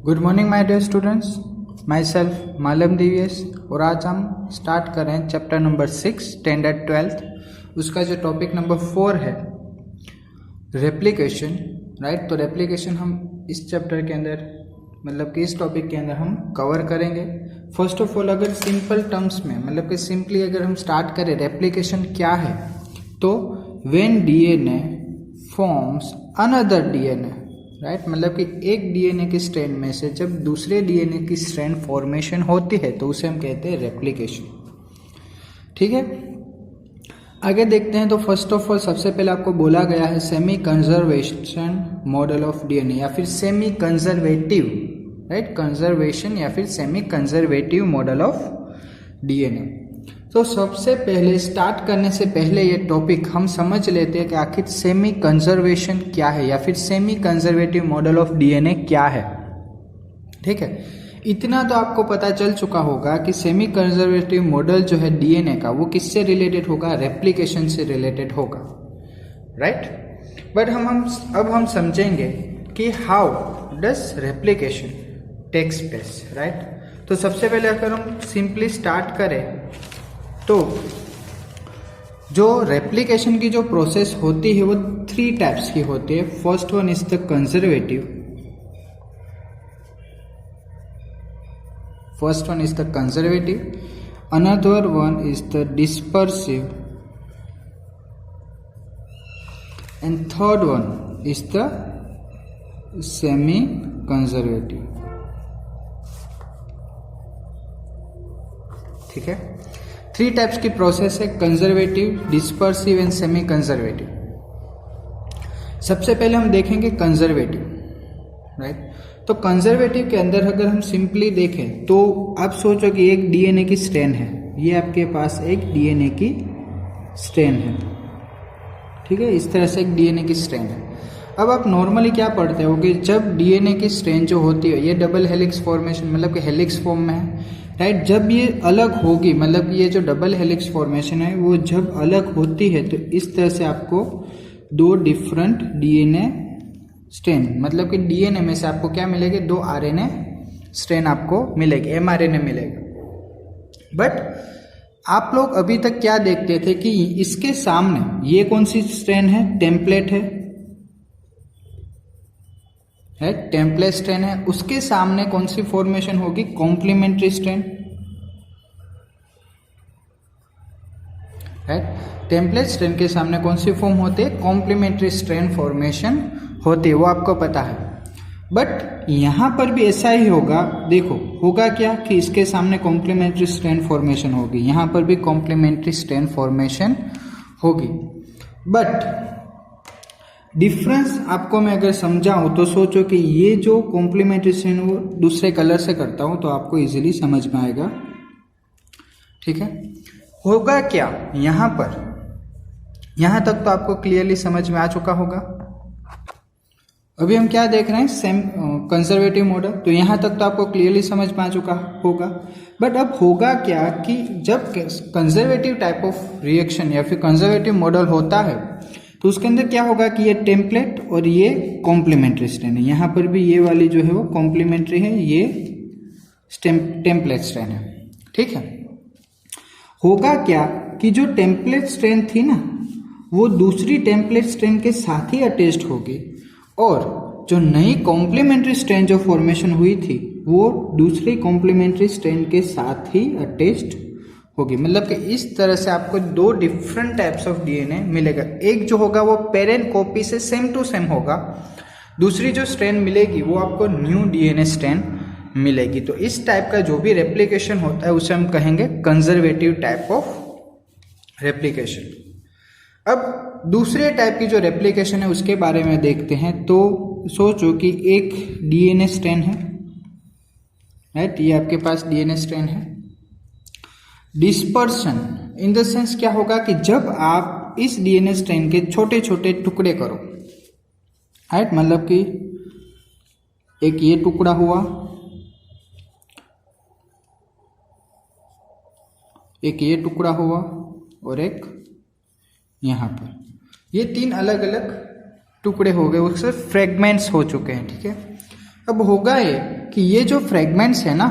Good morning my dear students, myself मालम दिव्यस। और आज हम स्टार्ट कर रहे हैं चैप्टर नंबर 6 स्टैंडर्ड 12th। उसका जो टॉपिक नंबर 4 है रेप्लिकेशन, राइट। तो रेप्लिकेशन हम इस चैप्टर के अंदर मतलब कि इस टॉपिक के अंदर हम कवर करेंगे। फर्स्ट ऑफ ऑल अगर सिंपल टर्म्स में मतलब कि सिंपली अगर हम स्टार्ट करें रेप्लिकेशन क्या है, तो when DNA forms another DNA, right. मतलब कि एक डीएनए की स्ट्रैंड में से जब दूसरे डीएनए की स्ट्रैंड फॉर्मेशन होती है तो उसे हम कहते हैं रेप्लिकेशन। ठीक है, आगे देखते हैं। तो फर्स्ट ऑफ ऑल सबसे पहले आपको बोला गया है semi conservation model of DNA या फिर सेमी कंजर्वेटिव, राइट, कंजर्वेशन या फिर semi conservative model of DNA. तो सबसे पहले स्टार्ट करने से पहले ये टॉपिक हम समझ लेते हैं कि आखिर सेमी कंजर्वेशन क्या है या फिर semi conservative model of DNA क्या है। ठीक है, इतना तो आपको पता चल चुका होगा कि सेमी कंजर्वेटिव मॉडल जो है डीएनए का वो किससे रिलेटेड होगा, रेप्लिकेशन से रिलेटेड होगा, राइट। बट अब हम समझेंगे कि how does replication takes place, right. तो सबसे पहले अगर हम सिंपली स्टार्ट करें तो जो रेप्लिकेशन की जो प्रोसेस होती है वो 3 टाइप्स की होती है। First one is the conservative, first one is the conservative, another one is the dispersive and third one is the semi conservative. ठीक है, 3 टाइप्स की प्रोसेस है, conservative, dispersive and semi conservative. सबसे पहले हम देखेंगे कंजर्वेटिव, राइट। तो conservative के अंदर अगर हम सिंपली देखें तो आप सोचो कि एक डीएनए की स्ट्रैंड है, ये आपके पास एक डीएनए की स्ट्रैंड है। ठीक है, इस तरह से एक डीएनए की स्ट्रैंड है। अब आप नॉर्मली क्या पढ़ते हो कि जब डीएनए की स्ट्रैंड जो होती है ये डबल हेलिक्स फॉर्मेशन मतलब कि हेलिक्स फॉर्म में है, राइट। जब ये अलग होगी मतलब ये जो डबल हेलिक्स फॉर्मेशन है वो जब अलग होती है तो इस तरह से आपको 2 डिफरेंट डीएनए स्ट्रैंड मतलब कि डीएनए में से आपको क्या मिलेगी, 2 आरएनए स्ट्रैंड आपको मिलेगी, एमआरएनए मिलेगा। बट आप लोग अभी तक क्या देखते थे कि इसके सामने ये कौन सी स्ट्रैंड है, टेम्पलेट है, टेम्पलेट स्ट्रैंड है। उसके सामने कौन सी फॉर्मेशन होगी, complementary strand, right. Template strand के सामने कौन सी फॉर्म होती है, कॉम्प्लीमेंट्री स्ट्रैंड फॉर्मेशन होती है, वो आपको पता है। बट यहां पर भी ऐसा ही होगा। देखो होगा क्या कि इसके सामने कॉम्प्लीमेंट्री स्ट्रैंड फॉर्मेशन होगी, यहां पर भी कॉम्प्लीमेंट्री स्ट्रैंड फॉर्मेशन होगी। बट डिफरेंस आपको मैं अगर समझाऊं तो सोचो कि ये जो कॉम्प्लीमेंट्री स्ट्रैंड वो दूसरे कलर से करता हूं तो आपको इजीली समझ में आएगा। ठीक है, होगा क्या यहां पर, यहां तक तो आपको क्लियरली समझ में आ चुका होगा। अभी हम क्या देख रहे हैं, सेम कंजर्वेटिव मॉडल, तो यहां तक तो आपको क्लियरली समझ में आ चुका होगा। बट अब होगा क्या कि जब कंजर्वेटिव टाइप ऑफ रिएक्शन या फिर कंजर्वेटिव मॉडल होता है तो उसके अंदर क्या होगा कि ये टेम्पलेट और ये कॉम्प्लीमेंट्री स्ट्रैंड है। यहां पर भी ये वाली जो है वो कॉम्प्लीमेंट्री है, ये टेम्पलेट स्ट्रैंड है। ठीक है, होगा क्या कि जो टेम्पलेट स्ट्रैंड थी ना वो दूसरी टेम्पलेट स्ट्रैंड के साथ ही अटैच्ड होगी और जो नई कॉम्प्लीमेंट्री स्ट्रैंड जो फॉर्मेशन हुई थी वो दूसरी कॉम्प्लीमेंट्री स्ट्रैंड के साथ ही अटैच्ड होगी। मतलब कि इस तरह से आपको 2 डिफरेंट टाइप्स ऑफ डीएनए मिलेगा। एक जो होगा वो पेरेंट कॉपी से सेम टू सेम होगा, दूसरी जो स्ट्रैंड मिलेगी वो आपको न्यू डीएनए स्ट्रैंड मिलेगी। तो इस टाइप का जो भी रेप्लिकेशन होता है उसे हम कहेंगे कंजर्वेटिव टाइप ऑफ रेप्लिकेशन। अब दूसरे टाइप की जो रेप्लिकेशन है उसके बारे में देखते हैं। तो सोचो कि एक डीएनए स्ट्रैंड है, राइट, ये आपके पास डीएनए स्ट्रैंड है। डिस्पर्शन इन द सेंस क्या होगा कि जब आप इस डीएनए स्ट्रैंड के छोटे छोटे टुकड़े करो, राइट, मतलब कि एक ये टुकड़ा हुआ, एक ये टुकड़ा हुआ और एक यहां पर, ये 3 अलग अलग टुकड़े हो गए, उससे फ्रेगमेंट्स हो चुके हैं। ठीक है, अब होगा ये कि ये जो फ्रेगमेंट्स है ना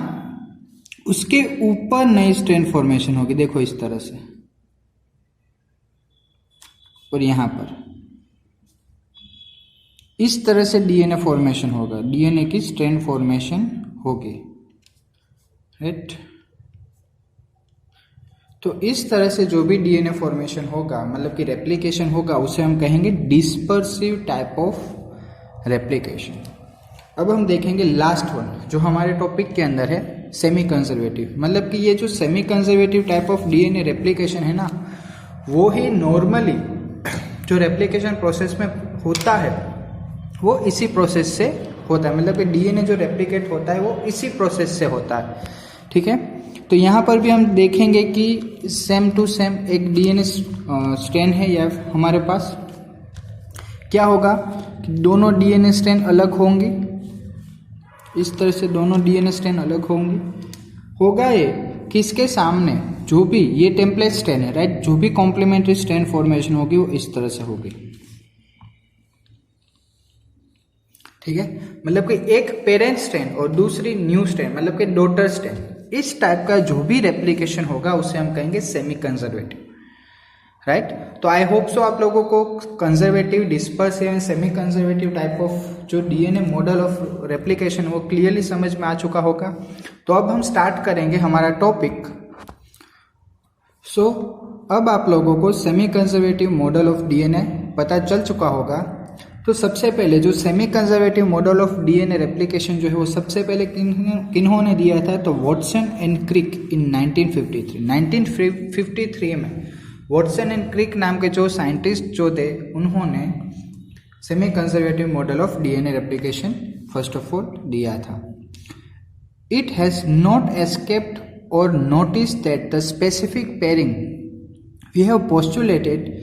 उसके ऊपर नई स्ट्रैंड फॉर्मेशन होगी, देखो इस तरह से, और यहां पर इस तरह से डीएनए फॉर्मेशन होगा, डीएनए की स्ट्रैंड फॉर्मेशन होगी, राइट। तो इस तरह से जो भी डीएनए फॉर्मेशन होगा, मतलब कि रेप्लिकेशन होगा, उसे हम कहेंगे डिस्पर्सिव टाइप ऑफ रेप्लिकेशन। अब हम देखेंगे लास्ट वन जो हमारे टॉपिक के अंदर है, सेमी कंजर्वेटिव। मतलब कि ये जो semi conservative type of DNA replication है ना, वो ही नॉर्मली जो रेप्लिकेशन प्रोसेस में होता है वो इसी प्रोसेस से होता है। मतलब कि डीएनए जो रेप्लिकेट होता है वो इसी प्रोसेस से होता है, ठीक है। तो यहाँ पर भी हम देखेंगे कि सेम टू सेम एक डीएनए स्ट्रैंड है या हमारे पास, क्या होगा कि दोनों डीएनए स्ट्रैंड अलग होंगी, इस तरह से दोनों डीएनए स्ट्रैंड अलग होंगी। होगा ये कि इसके सामने जो भी ये टेम्पलेट स्ट्रैंड है, राइट, जो भी कॉम्प्लीमेंट्री स्ट्रैंड फॉर्मेशन होगी वो इस तरह से होगी, ठीक है। मतलब कि एक पेरेंट स्ट्रैंड और दूसरी न्यू स्ट्रैंड, मतलब कि डॉटर स्ट्रैंड, इस टाइप का जो भी रेप्लिकेशन होगा उसे हम कहेंगे सेमी कंजर्वेटिव, राइट। तो आई होप सो आप लोगों को conservative, dispersive and semi conservative type of जो डीएनए मॉडल ऑफ रेप्लिकेशन वो क्लियरली समझ में आ चुका होगा। तो अब हम स्टार्ट करेंगे हमारा टॉपिक। सो अब आप लोगों को semi conservative model of DNA पता चल चुका होगा। तो सबसे पहले जो semi conservative model of DNA replication जो है वो सबसे पहले किन्होंने दिया था, तो वॉटसन एंड क्रिक इन 1953 में वॉटसन एंड क्रिक नाम के जो साइंटिस्ट जो थे उन्होंने semi conservative model of DNA replication first of all दिया था। It has not escaped our notice that the specific pairing we have postulated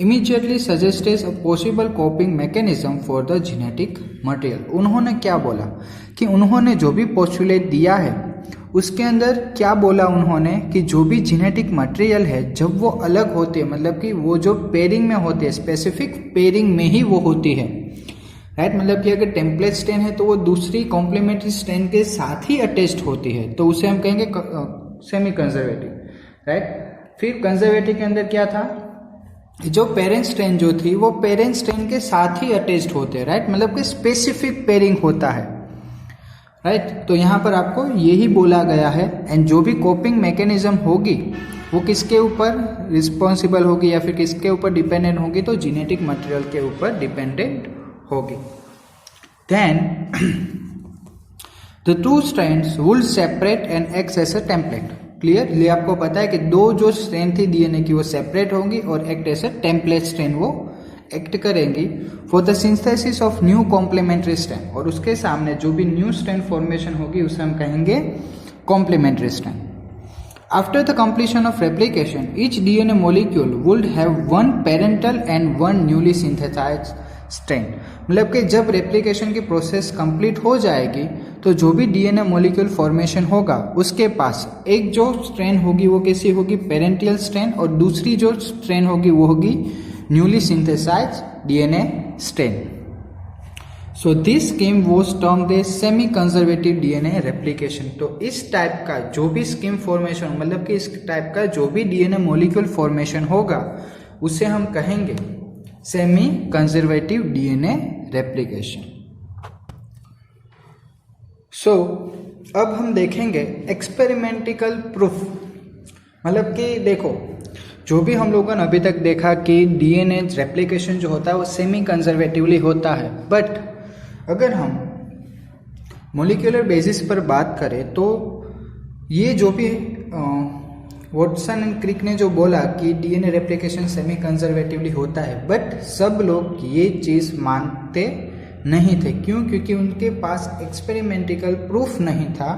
immediately suggests a possible coping mechanism for the genetic material। उन्होंने क्या बोला कि उन्होंने जो भी postulate दिया है उसके अंदर क्या बोला उन्होंने कि जो भी जेनेटिक मटेरियल है जब वो अलग होते हैं, मतलब कि वो जो पेयरिंग में होते हैं, स्पेसिफिक पेयरिंग में ही वो होती है, राइट। मतलब कि अगर टेम्पलेट स्ट्रैंड है तो वो दूसरी कॉम्प्लीमेंट्री स्ट्रैंड के साथ ही अटैच्ड होती है, तो उसे हम कहेंगे सेमी कंजर्वेटिव, राइट। फिर कंजर्वेटिव के अंदर क्या था, जो पेरेंट स्ट्रैंड जो थी वो पेरेंट स्ट्रैंड के साथ ही अटैच्ड होते हैं, राइट। मतलब कि स्पेसिफिक पेयरिंग होता है, राइट। तो यहाँ पर आपको यही बोला गया है। एंड जो भी कोपिंग मैकेनिज्म होगी वो किसके ऊपर रिस्पॉन्सिबल होगी या फिर किसके ऊपर डिपेंडेंट होगी, तो जेनेटिक मटेरियल के ऊपर डिपेंडेंट होगी। Then the two strands will separate and act as a template. Clear, ये आपको पता है कि दो जो स्ट्रैंड थी डीएनए की वो सेपरेट होंगी और act as a template strand वो एक्ट करेंगी for the synthesis of new complementary strand. और उसके सामने जो भी न्यू स्ट्रैंड फॉर्मेशन होगी उसे हम कहेंगे complementary strand. After the completion of replication each DNA molecule would have one parental and one newly synthesised strand. मतलब कि जब रेप्लिकेशन की प्रोसेस कंप्लीट हो जाएगी तो जो भी डीएनए मॉलिक्यूल फॉर्मेशन होगा उसके पास एक जो स्ट्रैंड होगी वो कैसी होगी, पेरेंटियल स्ट्रैंड, और दूसरी जो स्ट्रैंड होगी वो होगी newly synthesized DNA strand. So this scheme was termed as semi conservative DNA replication. तो इस टाइप का जो भी स्कीम फॉर्मेशन, मतलब कि इस टाइप का जो भी डीएनए मॉलिक्यूल फॉर्मेशन होगा उसे हम कहेंगे सेमी कंजर्वेटिव डीएनए रेप्लिकेशन। सो अब हम देखेंगे एक्सपेरिमेंटिकल प्रूफ। मतलब कि देखो जो भी हम लोगों ने अभी तक देखा कि डीएनए रेप्लिकेशन जो होता है वो सेमी कंजर्वेटिवली होता है, बट अगर हम मॉलिक्यूलर बेसिस पर बात करें तो ये जो भी वॉटसन एंड क्रिक ने जो बोला कि डीएनए रेप्लिकेशन सेमी कंजर्वेटिवली होता है, बट सब लोग ये चीज़ मानते नहीं थे। क्यों? क्योंकि उनके पास एक्सपेरिमेंटिकल प्रूफ नहीं था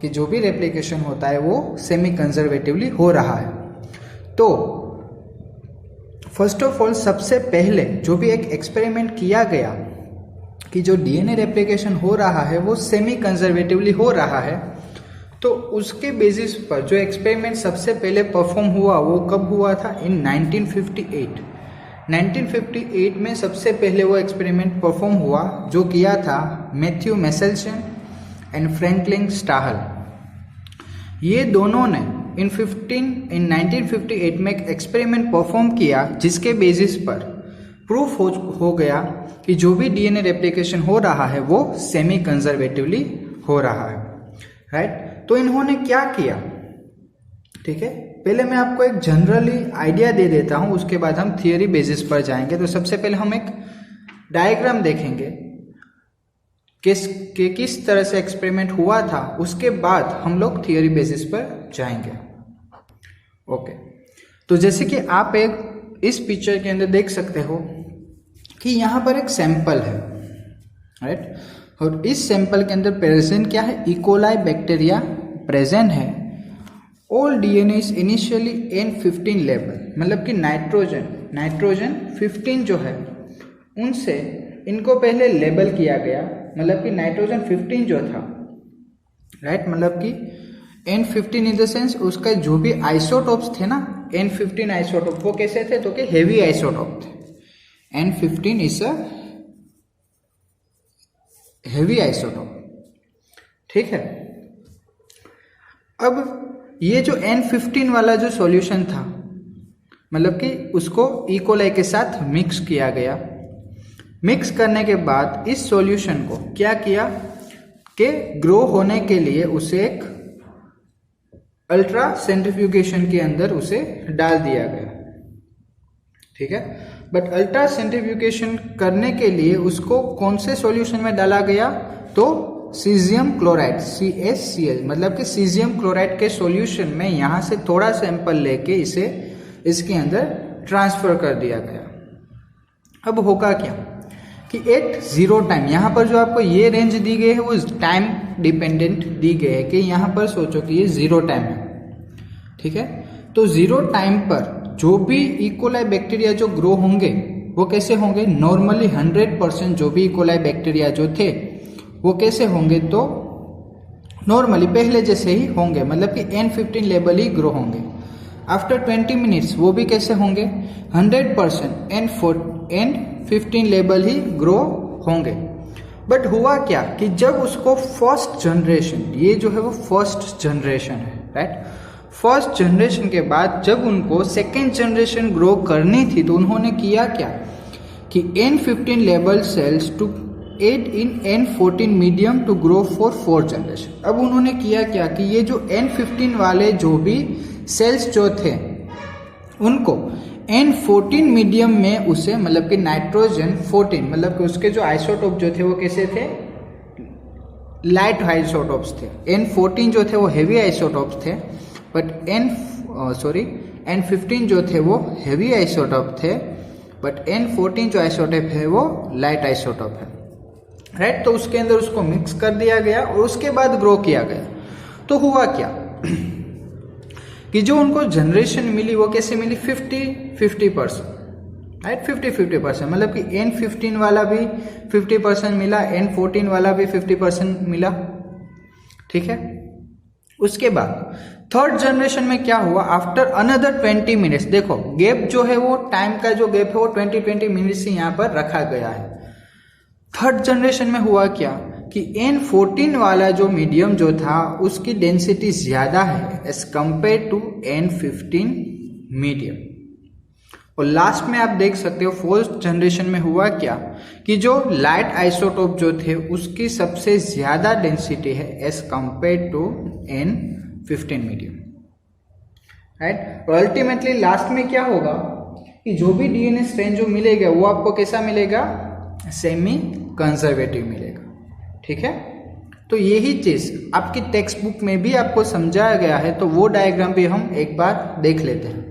कि जो भी रेप्लिकेशन होता है वो सेमी कंजर्वेटिवली हो रहा है। तो फर्स्ट ऑफ ऑल सबसे पहले जो भी एक एक्सपेरिमेंट किया गया कि जो डीएनए रेप्लिकेशन हो रहा है वो सेमी कंजर्वेटिवली हो रहा है, तो उसके बेसिस पर जो एक्सपेरिमेंट सबसे पहले परफॉर्म हुआ वो कब हुआ था? इन 1958। 1958 में सबसे पहले वो एक्सपेरिमेंट परफॉर्म हुआ जो किया था मैथ्यू मेसेल्सन एंड फ्रैंकलिन स्टाहल, ये दोनों ने इन 1958 में एक एक्सपेरिमेंट परफॉर्म किया जिसके बेसिस पर प्रूफ हो गया कि जो भी डीएनए रेप्लिकेशन हो रहा है वो सेमी कंजर्वेटिवली हो रहा है, राइट। तो इन्होंने क्या किया, ठीक है, पहले मैं आपको एक जनरली आइडिया दे देता हूं, उसके बाद हम थियरी बेसिस पर जाएंगे। तो सबसे पहले हम एक डायग्राम देखेंगे किस तरह से एक्सपेरिमेंट हुआ था, उसके बाद हम लोग थियरी बेसिस पर जाएंगे। ओके, तो जैसे कि आप एक इस पिक्चर के अंदर देख सकते हो कि यहाँ पर एक सैंपल है, राइट, और इस सैंपल के अंदर प्रेजेंट क्या है, इकोलाई बैक्टीरिया प्रेजेंट है। All DNA is initially N15 level, मतलब कि नाइट्रोजन 15 जो है उनसे इनको पहले लेबल किया गया, मतलब कि नाइट्रोजन 15 जो था, राइट, मतलब कि N15 इन द सेंस उसका जो भी आइसोटोप्स थे ना, N15 आइसोटोप, वो कैसे थे, तो कि हेवी आइसोटोप थे। N15 is a heavy isotope, ठीक है। अब ये जो N15 वाला जो सॉल्यूशन था, मतलब कि उसको इकोलाई के साथ मिक्स किया गया। मिक्स करने के बाद इस सॉल्यूशन को क्या किया कि ग्रो होने के लिए उसे एक अल्ट्रा सेंट्रीफ्यूगेशन के अंदर उसे डाल दिया गया, ठीक है। बट अल्ट्रा सेंट्रीफ्यूगेशन करने के लिए उसको कौन से सॉल्यूशन में डाला गया, तो सीजियम क्लोराइड CaCl, मतलब कि सीजियम क्लोराइड के सॉल्यूशन में यहाँ से थोड़ा सैंपल लेके इसे इसके अंदर ट्रांसफर कर दिया गया। अब होगा क्या कि एट जीरो टाइम, यहाँ पर जो आपको ये रेंज दी गई है वो टाइम डिपेंडेंट दी गई है कि यहाँ पर सोचो कि ये जीरो टाइम है, ठीक है। तो जीरो टाइम पर जो भी इकोलाई बैक्टीरिया जो ग्रो होंगे वो कैसे होंगे, नॉर्मली 100% जो भी इकोलाई बैक्टीरिया जो थे वो कैसे होंगे, तो नॉर्मली पहले जैसे ही होंगे, मतलब कि N15 लेवल ही ग्रो होंगे। आफ्टर 20 मिनट्स वो भी कैसे होंगे, 100% N15 लेवल ही ग्रो होंगे। बट हुआ क्या कि जब उसको फर्स्ट जनरेशन, ये जो है वो फर्स्ट जनरेशन है, राइट, फर्स्ट जनरेशन के बाद जब उनको सेकेंड जनरेशन ग्रो करनी थी तो उन्होंने किया क्या कि N15 level cells to add in N14 medium to grow for 4 generation. अब उन्होंने किया क्या कि ये जो N15 वाले जो भी सेल्स जो थे उनको N14 मीडियम में उसे, मतलब कि नाइट्रोजन 14, मतलब कि उसके जो आइसोटोप जो थे वो कैसे थे, लाइट आइसोटोप्स थे। N14 जो थे वो हेवी आइसोटोप्स थे, बट N15 जो थे वो हेवी आइसोटोप थे, बट N14 जो आइसोटोप है वो लाइट आइसोटोप है, राइट। तो उसके अंदर उसको मिक्स कर दिया गया और उसके बाद ग्रो किया गया। तो हुआ क्या कि जो उनको जनरेशन मिली वो कैसे मिली, 50-50%, राइट, 50-50%, मतलब कि N15 वाला भी 50% मिला, N14 वाला भी 50% मिला, ठीक है। उसके बाद थर्ड जनरेशन में क्या हुआ, आफ्टर अनदर 20 मिनट्स, देखो गैप जो है वो टाइम का जो गैप है वो 20 मिनट्स से यहाँ पर रखा गया है। थर्ड जनरेशन में हुआ क्या कि N14 वाला जो मीडियम जो था उसकी डेंसिटी ज्यादा है as compare to N15 medium. और लास्ट में आप देख सकते हो फोर्थ जनरेशन में हुआ क्या कि जो लाइट आइसोटोप जो थे उसकी सबसे ज्यादा डेंसिटी है as compare to N15 medium, right. और अल्टीमेटली लास्ट में क्या होगा कि जो भी डीएनए स्ट्रेन जो मिलेगा वो आपको कैसा मिलेगा, सेमी कंजर्वेटिव मिलेगा, ठीक है। तो यही चीज आपकी टेक्स्ट बुक में भी आपको समझाया गया है, तो वो डायग्राम भी हम एक बार देख लेते हैं।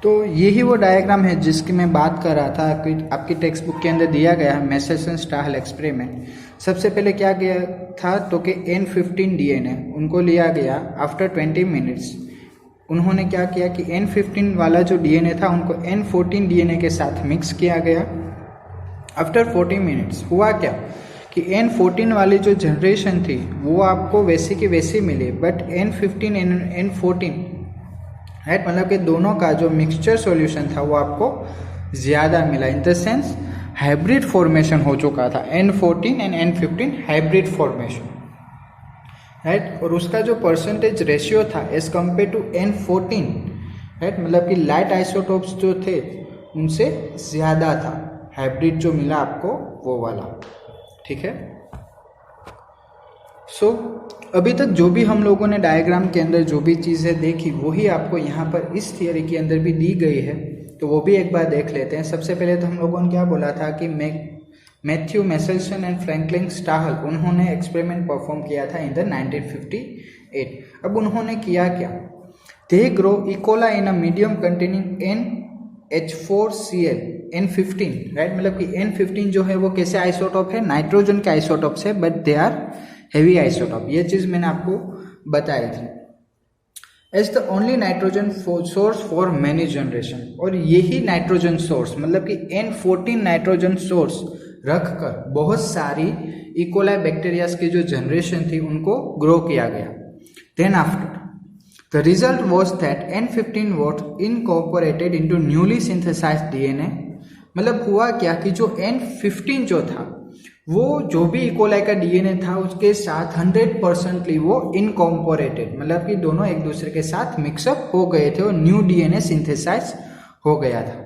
तो यही वो डायग्राम है जिसकी मैं बात कर रहा था कि आपकी टेक्स्ट बुक के अंदर दिया गया है, मेसेसन-स्टाहल एक्सपेरिमेंट। सबसे पहले क्या गया था तो कि N15 डीएनए उनको लिया गया। आफ्टर 20 मिनट्स उन्होंने क्या किया कि N15 वाला जो डीएनए था उनको N14 डीएनए के साथ मिक्स किया गया। आफ्टर 40 मिनट्स हुआ क्या कि N14 वाली जो जनरेशन थी वो आपको वैसी की वैसी मिली, बट N15 N14, राइट, मतलब कि दोनों का जो मिक्सचर सॉल्यूशन था वो आपको ज़्यादा मिला, इन द सेंस हाइब्रिड फॉर्मेशन हो चुका था, N14 and N15 hybrid formation, right. और उसका जो परसेंटेज रेशियो था as compared to N14, right, मतलब कि लाइट आइसोटोप्स जो थे उनसे ज़्यादा था, हाइब्रिड जो मिला आपको वो वाला, ठीक है। सो अभी तक जो भी हम लोगों ने डायग्राम के अंदर जो भी चीज़ें देखी वही आपको यहाँ पर इस थियरी के अंदर भी दी गई है, तो वो भी एक बार देख लेते हैं। सबसे पहले तो हम लोगों ने क्या बोला था कि मैथ्यू मेसेल्सन एंड फ्रैंकलिन स्टाहल उन्होंने एक्सपेरिमेंट परफॉर्म किया था इन द 1958। अब उन्होंने किया क्या, they grow इकोला in a medium containing NH4Cl N15, right, मतलब कि N15 जो है वो कैसे आइसोटोप है, नाइट्रोजन के आइसोटोप्स है, but they are heavy isotope, ये चीज मैंने आपको बताई थी। As the only nitrogen source for many generation, और यही नाइट्रोजन सोर्स मतलब कि N14 नाइट्रोजन सोर्स रखकर बहुत सारी इकोलाई बैक्टीरियाज की जो जनरेशन थी उनको ग्रो किया गया। Then after the result was that N15 was incorporated into newly synthesized DNA। मतलब हुआ क्या कि जो N15 जो था वो जो भी इकोलाई का DNA था उसके साथ 100% वो इनकॉर्पोरेटेड, मतलब कि दोनों एक दूसरे के साथ मिक्सअप हो गए थे और न्यू DNA सिंथेसाइज हो गया था।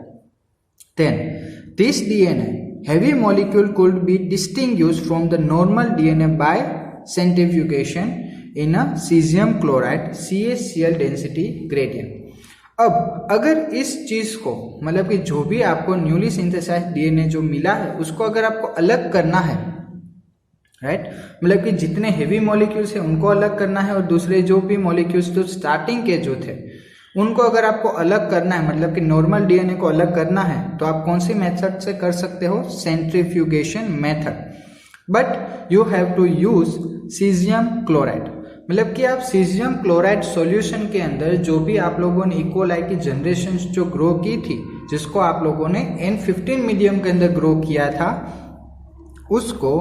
Then this DNA heavy molecule could be distinguished from the normal DNA by centrifugation in a cesium chloride CaCl density gradient। अब अगर इस चीज को मतलब कि जो भी आपको न्यूली सिंथेसाइज्ड डीएनए जो मिला है उसको अगर आपको अलग करना है, राइट, मतलब कि जितने हेवी मॉलिक्यूल्स है उनको अलग करना है और दूसरे जो भी मॉलिक्यूल्स जो स्टार्टिंग के जो थे उनको अगर आपको अलग करना है, मतलब कि नॉर्मल डीएनए को अलग करना है, तो आप कौन सी मेथड से कर सकते हो, centrifugation method. But you have to use caesium chloride, मतलब कि आप सीजियम क्लोराइड सॉल्यूशन के अंदर जो भी आप लोगों ने इकोलाई की जनरेशन जो ग्रो की थी, जिसको आप लोगों ने N15 मीडियम के अंदर ग्रो किया था, उसको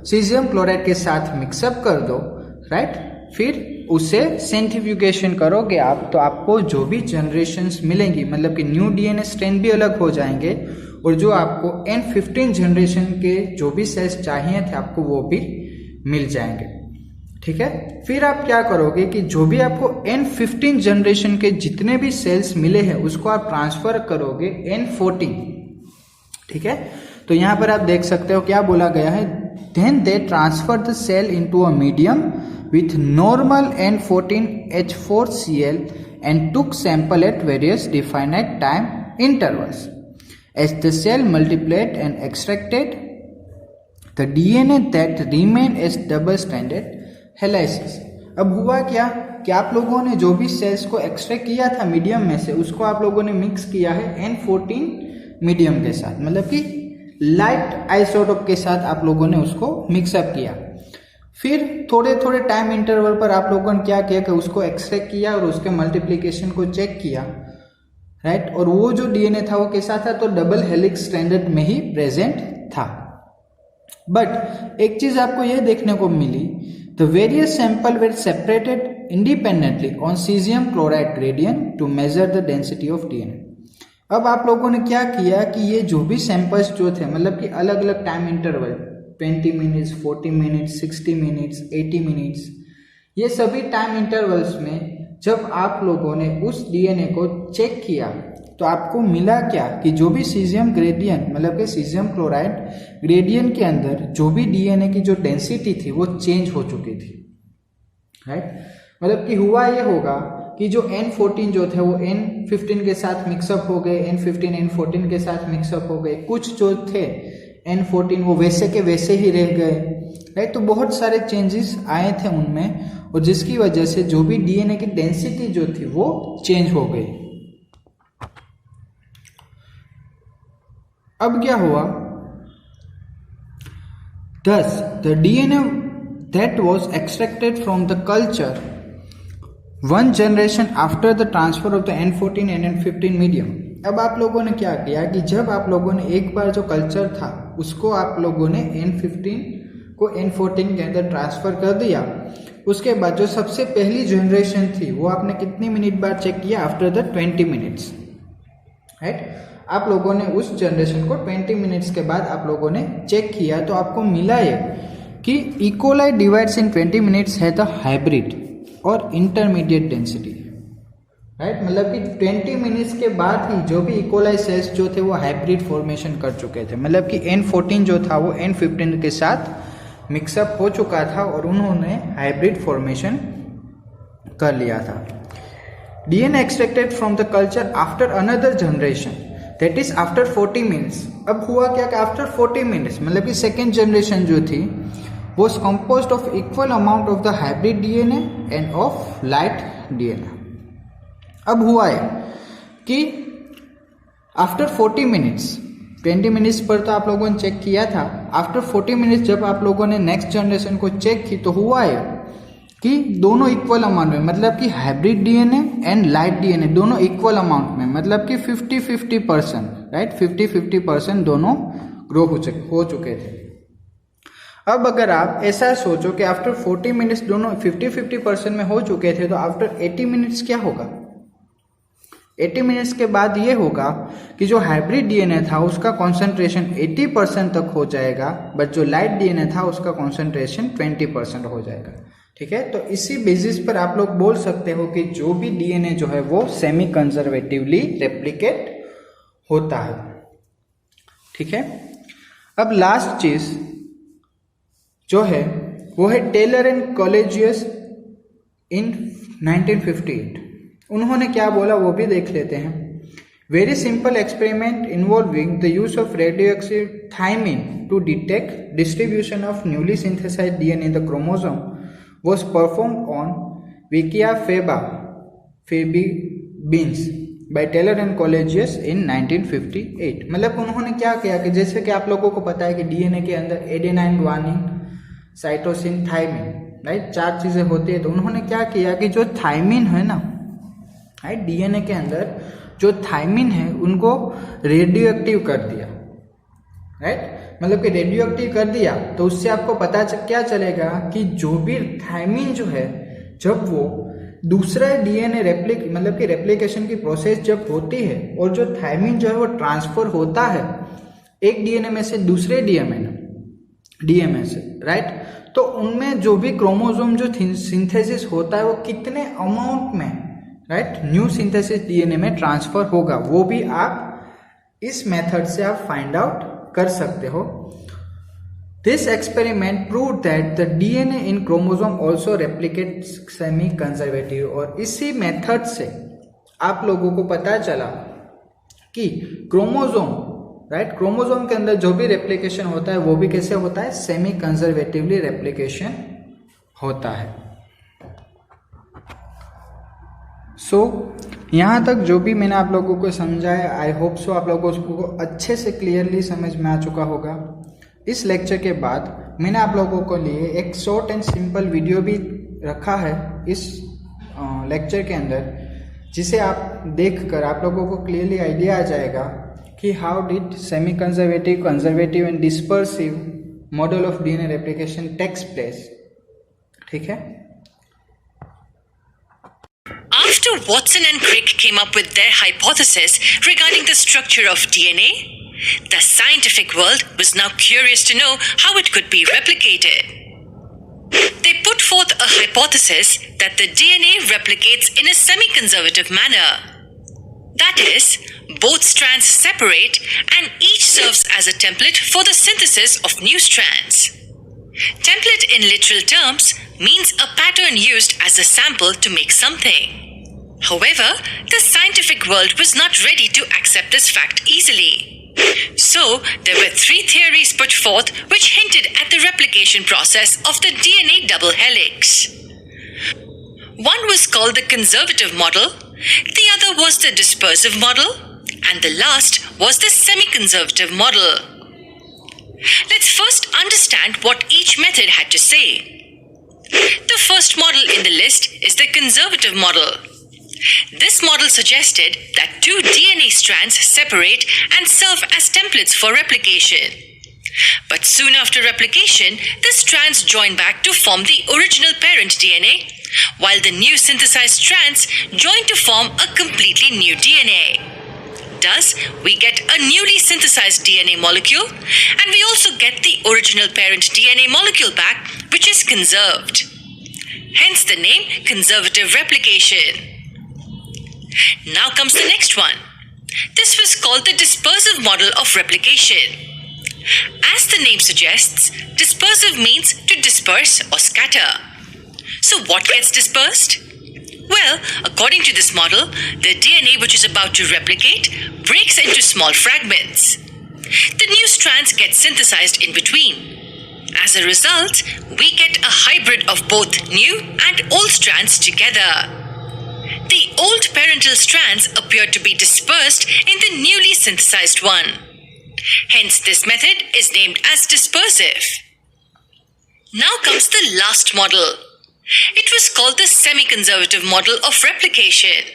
सीजियम क्लोराइड के साथ मिक्सअप कर दो, राइट, फिर उसे सेंट्रीफ्यूगेशन करोगे आप, तो आपको जो भी जनरेशन्स मिलेंगी मतलब कि न्यू डीएनए स्ट्रेन भी अलग हो जाएंगे और जो आपको N15 जनरेशन के जो भी सेल्स चाहिए थे आपको वो भी मिल जाएंगे, ठीक है। फिर आप क्या करोगे कि जो भी आपको N15 जनरेशन के जितने भी सेल्स मिले हैं उसको आप ट्रांसफर करोगे N14, ठीक है। तो यहाँ पर आप देख सकते हो क्या बोला गया है, then they transfer the cell into a medium with normal N14H4Cl and took sample at various definite time intervals. As the cell multiplied and extracted the DNA that remained as double-stranded helices. अब हुआ क्या कि आप लोगों ने जो भी sales को एक्सट्रैक्ट किया था मीडियम में से उसको आप लोगों ने मिक्स किया है N14 मीडियम के साथ, मतलब कि लाइट आइसोटोप के साथ आप लोगों ने उसको मिक्सअप किया। फिर थोड़े थोड़े टाइम इंटरवल पर आप लोगों ने क्या किया कि उसको एक्सट्रैक्ट किया और उसके मल्टीप्लिकेशन को चेक किया, राइट, और वो जो डीएनए था वो कैसा था, तो डबल हेलिक्स स्ट्रैंडेड में ही प्रेजेंट था। बट एक चीज आपको ये देखने को मिली, the various sample were separated independently on cesium chloride gradient to measure the density of DNA. अब आप लोगों ने क्या किया कि ये जो भी सैंपल्स जो थे मतलब कि अलग अलग time interval 20 minutes, 40 minutes, 60 minutes, 80 minutes, ये सभी टाइम इंटरवल्स में जब आप लोगों ने उस डीएनए को चेक किया तो आपको मिला क्या कि जो भी सीजियम ग्रेडियंट मतलब कि सीजियम क्लोराइड ग्रेडियंट के अंदर जो भी डीएनए की जो डेंसिटी थी वो चेंज हो चुकी थी, राइट। मतलब कि हुआ ये होगा कि जो N14 जो थे वो N15 के साथ मिक्सअप हो गए, N15 N14 के साथ मिक्सअप हो गए, कुछ जो थे N14 वो वैसे के वैसे ही रह गए, राइट। तो बहुत सारे चेंजेस आए थे उनमें और जिसकी वजह से जो भी डीएनए की डेंसिटी जो थी वो चेंज हो गई। अब क्या हुआ, thus the DNA that was extracted from the culture one generation after the transfer of the N14 and N15 medium। अब आप लोगों ने क्या किया कि जब आप लोगों ने एक बार जो कल्चर था उसको आप लोगों ने N15 को N14 के अंदर ट्रांसफर कर दिया, उसके बाद जो सबसे पहली जनरेशन थी वो आपने कितनी मिनट बाद चेक किया, आफ्टर द 20 मिनट्स, राइट। आप लोगों ने उस जनरेशन को 20 मिनट्स के बाद आप लोगों ने चेक किया तो आपको मिला ये कि ई कोलाई डिवाइड्स इन 20 मिनट्स है द हाइब्रिड और इंटरमीडिएट डेंसिटी, राइट। मतलब कि 20 मिनट्स के बाद ही जो भी ई कोलाई सेल्स जो थे वो हाइब्रिड फॉर्मेशन कर चुके थे, मतलब कि N14 जो था वो N15 के साथ मिक्सअप हो चुका था और उन्होंने हाइब्रिड फॉर्मेशन कर लिया था। DNA extracted from the culture after another generation, that is after 40 minutes। अब हुआ क्या कि after 40 minutes मतलब कि सेकेंड जनरेशन जो थी was composed of equal amount of the hybrid DNA and of light DNA। अब हुआ है कि आफ्टर 40 मिनट्स 20 मिनट्स पर तो आप लोगों ने चेक किया था, आफ्टर 40 मिनट्स जब आप लोगों ने नेक्स्ट जनरेशन को चेक की तो हुआ है कि दोनों इक्वल अमाउंट में, मतलब कि hybrid DNA and light DNA दोनों इक्वल अमाउंट में, मतलब कि 50-50%, राइट, 50-50% दोनों ग्रो हो चुके थे। अब अगर आप ऐसा सोचो कि आफ्टर 40 मिनट्स दोनों 50-50% में हो चुके थे तो आफ्टर 80 मिनट्स क्या होगा? 80 मिनट्स के बाद ये होगा कि जो हाइब्रिड डीएनए था उसका कॉन्सेंट्रेशन 80% तक हो जाएगा, बट जो लाइट डीएनए था उसका कॉन्सेंट्रेशन 20% हो जाएगा। ठीक है, तो इसी बेसिस पर आप लोग बोल सकते हो कि जो भी डीएनए जो है वो सेमी कंजर्वेटिवली रेप्लिकेट होता है। ठीक है, अब लास्ट चीज जो है वो है टेलर एंड कॉलेजियस इन 1958। उन्होंने क्या बोला वो भी देख लेते हैं। Very simple experiment involving the use of radioactive thymine to detect distribution of newly synthesized DNA in the chromosome was performed on Vicia Fabi beans by Taylor and Collegius in 1958। मतलब उन्होंने क्या किया कि जैसे कि आप लोगों को पता है कि डीएनए के अंदर adenine, guanine, cytosine, thymine, right, 4 चीजें होती है। तो उन्होंने क्या किया कि जो थायमिन है ना, राइट, डीएनए के अंदर जो थायमिन है उनको रेडियो एक्टिव कर दिया, राइट, मतलब कि रेडियो एक्टिव कर दिया। तो उससे आपको पता क्या चलेगा कि जो भी थायमिन जो है जब वो दूसरा डीएनए मतलब कि रेप्लिकेशन की प्रोसेस जब होती है और जो थायमिन जो है वो ट्रांसफर होता है एक डीएनए में से दूसरे डीएनए से, राइट, तो उनमें जो भी क्रोमोसोम जो सिंथेसिस होता है वो कितने अमाउंट में, राइट, न्यू सिंथेसिस डीएनए में ट्रांसफर होगा वो भी आप इस मेथड से आप फाइंड आउट कर सकते हो। This experiment prove that the DNA in chromosome also replicate semi conservative. और इसी मेथड से आप लोगों को पता चला कि क्रोमोसोम, राइट, क्रोमोसोम के अंदर जो भी रेप्लिकेशन होता है वो भी कैसे होता है, सेमी कंजर्वेटिवली रेप्लिकेशन होता है। यहाँ तक जो भी मैंने आप लोगों को समझाया, आई होप सो आप लोगों को अच्छे से क्लियरली समझ में आ चुका होगा। इस लेक्चर के बाद मैंने आप लोगों को लिए एक शॉर्ट एंड सिंपल वीडियो भी रखा है इस लेक्चर के अंदर, जिसे आप देखकर आप लोगों को क्लियरली आइडिया आ जाएगा कि how did semi conservative, conservative and dispersive model of DNA replication takes place. ठीक है, After Watson and Crick came up with their hypothesis regarding the structure of DNA, the scientific world was now curious to know how it could be replicated. They put forth a hypothesis that the DNA replicates in a semi-conservative manner. That is, both strands separate and each serves as a template for the synthesis of new strands. Template in literal terms means a pattern used as a sample to make something. However, the scientific world was not ready to accept this fact easily. So, there were 3 theories put forth which hinted at the replication process of the DNA double helix. One was called the conservative model, the other was the dispersive model, and the last was the semi-conservative model. Let's first understand what each method had to say. The first model in the list is the conservative model. This model suggested that 2 DNA strands separate and serve as templates for replication. But soon after replication, the strands join back to form the original parent DNA, while the new synthesized strands join to form a completely new DNA. does, we get a newly synthesized DNA molecule, and we also get the original parent DNA molecule back, which is conserved. Hence the name conservative replication. Now comes the next one. This was called the dispersive model of replication. As the name suggests, dispersive means to disperse or scatter. So what gets dispersed? Well, according to this model, the DNA which is about to replicate breaks into small fragments. The new strands get synthesized in between. As a result, we get a hybrid of both new and old strands together. The old parental strands appear to be dispersed in the newly synthesized one. Hence, this method is named as dispersive. Now comes the last model. It was called the semi-conservative model of replication.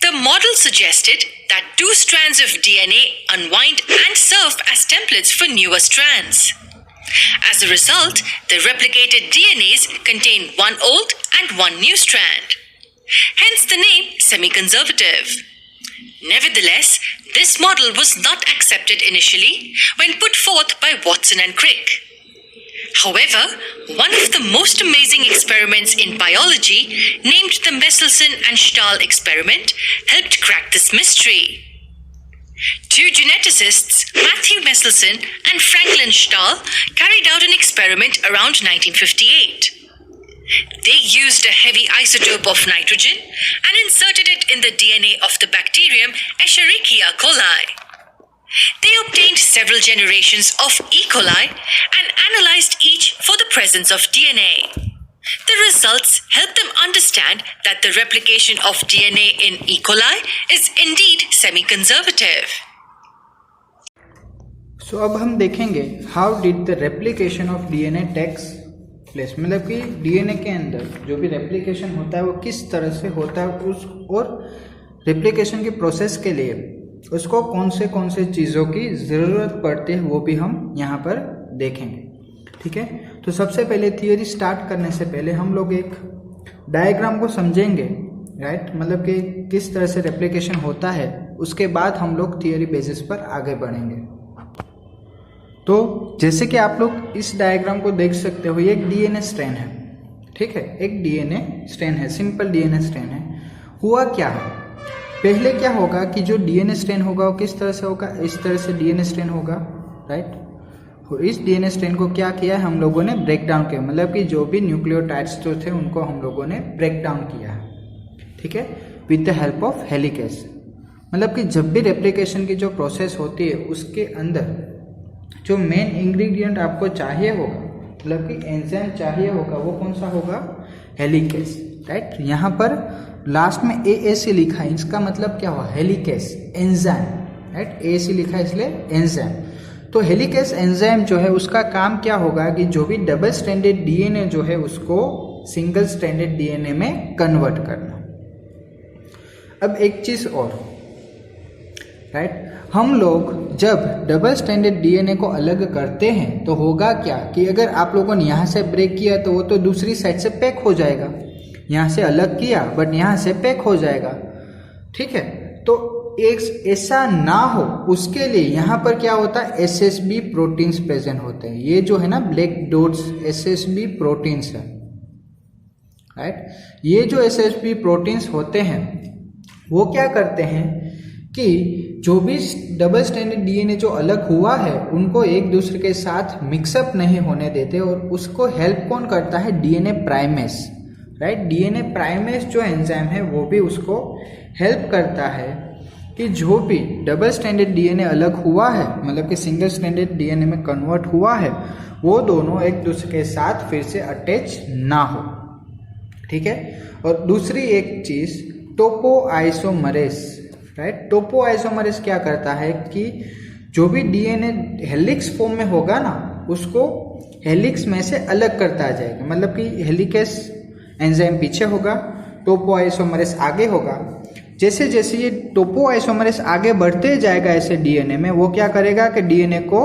The model suggested that two strands of DNA unwind and serve as templates for newer strands. As a result, the replicated DNAs contain one old and one new strand. Hence the name semi-conservative. Nevertheless, this model was not accepted initially when put forth by Watson and Crick. However, one of the most amazing experiments in biology, named the Meselson and Stahl experiment, helped crack this mystery. Two geneticists, Matthew Meselson and Franklin Stahl, carried out an experiment around 1958. They used a heavy isotope of nitrogen and inserted it in the DNA of the bacterium Escherichia coli. They obtained several generations of E. coli and analyzed each for the presence of DNA. The results helped them understand that the replication of DNA in E. coli is indeed semi-conservative. So अब हम देखेंगे how did the replication of DNA takes place, मतलब कि DNA के अंदर जो भी replication होता है वो किस तरह से होता है उस, और रेप्लिकेशन की प्रोसेस के लिए उसको कौन से चीज़ों की ज़रूरत पड़ती है वो भी हम यहाँ पर देखेंगे। ठीक है, तो सबसे पहले थियोरी स्टार्ट करने से पहले हम लोग एक डायग्राम को समझेंगे, राइट, मतलब कि किस तरह से रेप्लिकेशन होता है, उसके बाद हम लोग थियोरी बेसिस पर आगे बढ़ेंगे। तो जैसे कि आप लोग इस डायग्राम को देख सकते हो, ये एक डीएनए स्ट्रैंड है। ठीक है, एक डीएनए स्ट्रैंड है, सिंपल डीएनए स्ट्रैंड है। हुआ क्या है, पहले क्या होगा कि जो डीएनए स्ट्रैंड होगा वो किस तरह से होगा, इस तरह से डीएनए स्ट्रैंड होगा, राइट। और इस डीएनए स्ट्रैंड को क्या किया है हम लोगों ने, ब्रेक डाउन किया, मतलब कि जो भी न्यूक्लियोटाइड्स जो थे उनको हम लोगों ने ब्रेक डाउन किया है। ठीक है, with the help of helicase. मतलब कि जब भी रेप्लिकेशन की जो प्रोसेस होती है उसके अंदर जो मेन इंग्रेडिएंट आपको चाहिए होगा, मतलब कि एंजाइम चाहिए होगा, वो कौन सा होगा, हेलिकेस, राइट। यहाँ पर लास्ट में AAC लिखा है, इसका मतलब क्या हुआ, हेलिकेस एंजाइम, राइट। AAC लिखा है इसलिए एंजाइम। तो हेलिकेस एंजाइम जो है उसका काम क्या होगा कि जो भी डबल स्ट्रैंडेड डीएनए जो है उसको सिंगल स्ट्रैंडेड डीएनए में कन्वर्ट करना। अब एक चीज और, राइट, हम लोग जब डबल स्ट्रैंडेड डीएनए को अलग करते हैं तो होगा क्या कि अगर आप लोगों ने यहाँ से ब्रेक किया तो वो तो दूसरी साइड से पैक हो जाएगा, यहाँ से अलग किया बट यहाँ से पैक हो जाएगा। ठीक है, तो एक ऐसा ना हो उसके लिए यहाँ पर क्या होता है, SSB प्रोटीन्स प्रेजेंट होते हैं। ये जो है ना ब्लैक डॉट्स SSB प्रोटीन्स है, राइट। ये जो SSB प्रोटीन्स होते हैं वो क्या करते हैं कि जो भी डबल स्ट्रैंडेड डीएनए जो अलग हुआ है उनको एक दूसरे के साथ मिक्सअप नहीं होने देते, और उसको हेल्प कौन करता है, DNA primase, right. DNA primase जो एंजाइम है वो भी उसको हेल्प करता है कि जो भी डबल स्ट्रैंडेड डीएनए अलग हुआ है, मतलब कि सिंगल स्ट्रैंडेड डीएनए में कन्वर्ट हुआ है, वो दोनों एक दूसरे के साथ फिर से अटैच ना हो। ठीक है, और दूसरी एक चीज टोपोआइसोमरेस, राइट। टोपोआइसोमरेस क्या करता है कि जो भी डीएनए हेलिक्स फॉर्म में होगा ना उसको हेलिक्स में से अलग करता जाएगा, मतलब कि हेलिकेस एंजाइम पीछे होगा, टोपोआइसोमरेस आगे होगा। जैसे जैसे ये टोपोआइसोमरेस आगे बढ़ते जाएगा ऐसे डीएनए में, वो क्या करेगा कि डीएनए को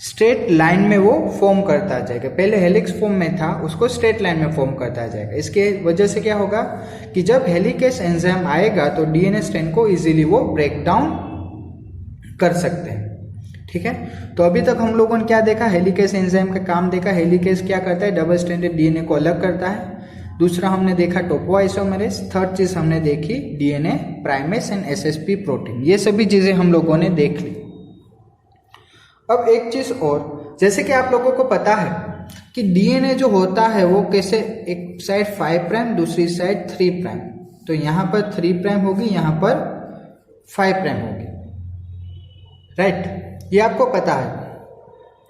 स्ट्रेट लाइन में वो फॉर्म करता जाएगा। पहले हेलिक्स फॉर्म में था, उसको स्ट्रेट लाइन में फॉर्म करता जाएगा। इसके वजह से क्या होगा कि जब हेलिकेस एंजाइम आएगा तो डीएनए स्ट्रैंड को इजीली वो ब्रेक डाउन कर सकते हैं। ठीक है, तो अभी तक हम लोगों ने क्या देखा, हेलिकेस एंजाइम का काम देखा। हेलिकेस क्या करता है, डबल स्ट्रैंडेड डीएनए को अलग करता है। दूसरा हमने देखा टोपोआइसोमेरेज। थर्ड चीज हमने देखी DNA primase and SSP protein. ये सभी चीजें हम लोगों ने देख ली। अब एक चीज और, जैसे कि आप लोगों को पता है कि डीएनए जो होता है वो कैसे, एक साइड 5 प्राइम दूसरी साइड 3 प्राइम, तो यहां पर 3 प्राइम होगी, यहां पर 5 प्राइम होगी, राइट, ये आपको पता है।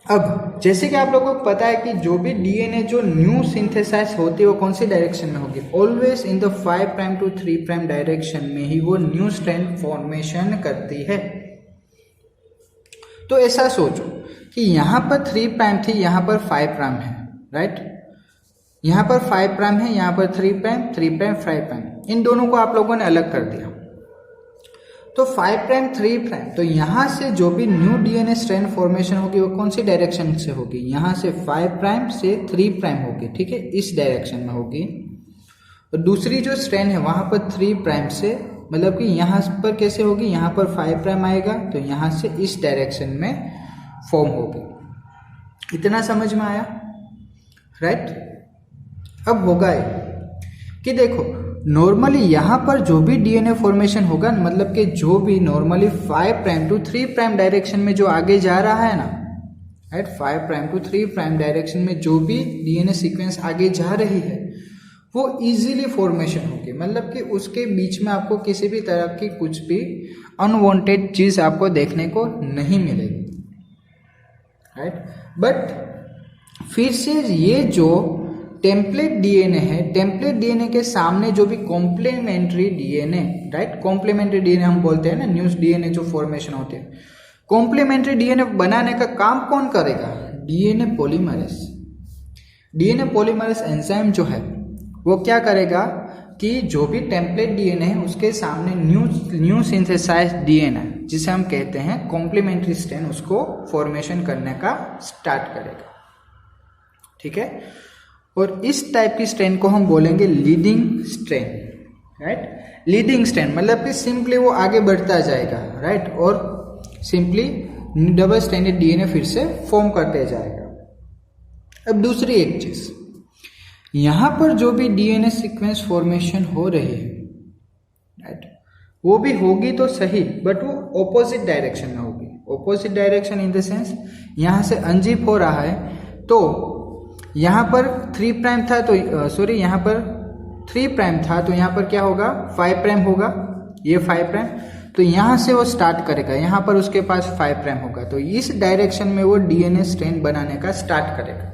अब जैसे कि आप लोगों को पता है कि जो भी डीएनए जो न्यू सिंथेसाइज होती है वो कौन सी डायरेक्शन में होगी, always in the 5 prime to 3 prime direction में ही वो न्यू स्ट्रैंड फॉर्मेशन करती है। तो ऐसा सोचो कि यहां पर 3 प्राइम थी, यहां पर 5 प्राइम है, राइट, यहां पर 5 प्राइम है, यहां पर 3 प्राइम 3 प्राइम 5 प्राइम, इन दोनों को आप लोगों ने अलग कर दिया। तो 5 प्राइम 3 प्राइम, तो यहां से जो भी न्यू डीएनए स्ट्रैंड फॉर्मेशन होगी वो कौन सी डायरेक्शन से होगी, यहां से 5 प्राइम से 3 प्राइम होगी, ठीक है, इस डायरेक्शन में होगी। और दूसरी जो स्ट्रैंड है वहां पर 3 प्राइम से, मतलब कि यहां पर कैसे होगी, यहां पर 5 प्राइम आएगा तो यहां से इस डायरेक्शन में फॉर्म होगी। इतना समझ में आया, राइट। अब होगा ये कि देखो नॉर्मली यहां पर जो भी डीएनए फॉर्मेशन होगा, मतलब कि जो भी normally 5 prime to 3 prime direction में जो आगे जा रहा है ना, right, 5 prime to 3 prime direction में जो भी डीएनए सीक्वेंस आगे जा रही है वो इजीली फॉर्मेशन होगी, मतलब कि उसके बीच में आपको किसी भी तरह की कुछ भी अनवांटेड चीज आपको देखने को नहीं मिलेगी, राइट। बट फिर से ये जो टेम्पलेट डीएनए है, टेम्पलेट डीएनए के सामने जो भी complementary DNA, right, complementary DNA हम बोलते हैं ना, न्यू डीएनए जो फॉर्मेशन होते हैं, कॉम्प्लीमेंट्री डीएनए बनाने का काम कौन करेगा, DNA polymerase. DNA polymerase enzyme जो है वो क्या करेगा कि जो भी टेम्पलेट डीएनए है उसके सामने न्यू सिंथेसाइज डीएनए जिसे हम कहते हैं कॉम्प्लीमेंट्री स्ट्रैंड, उसको फॉर्मेशन करने का स्टार्ट करेगा, ठीक है। और इस टाइप की स्ट्रैंड को हम बोलेंगे leading strand, right. Leading strand मतलब कि सिंपली वो आगे बढ़ता जाएगा, राइट, और सिंपली डबल स्ट्रैंडेड डीएनए फिर से फॉर्म करते जाएगा। अब दूसरी एक चीज, यहां पर जो भी डीएनए सीक्वेंस फॉर्मेशन हो रही है, राइट, वो भी होगी तो सही, बट वो ऑपोजिट डायरेक्शन में होगी। Opposite direction in the sense यहां से अनजिप हो रहा है, तो यहां पर 3 प्राइम था तो यहां पर 3 प्राइम था तो यहां पर क्या होगा, 5 प्राइम होगा, ये 5 प्राइम, तो यहां से वो स्टार्ट करेगा, यहां पर उसके पास 5 प्राइम होगा, तो इस डायरेक्शन में वो डीएनए स्ट्रैंड बनाने का स्टार्ट करेगा,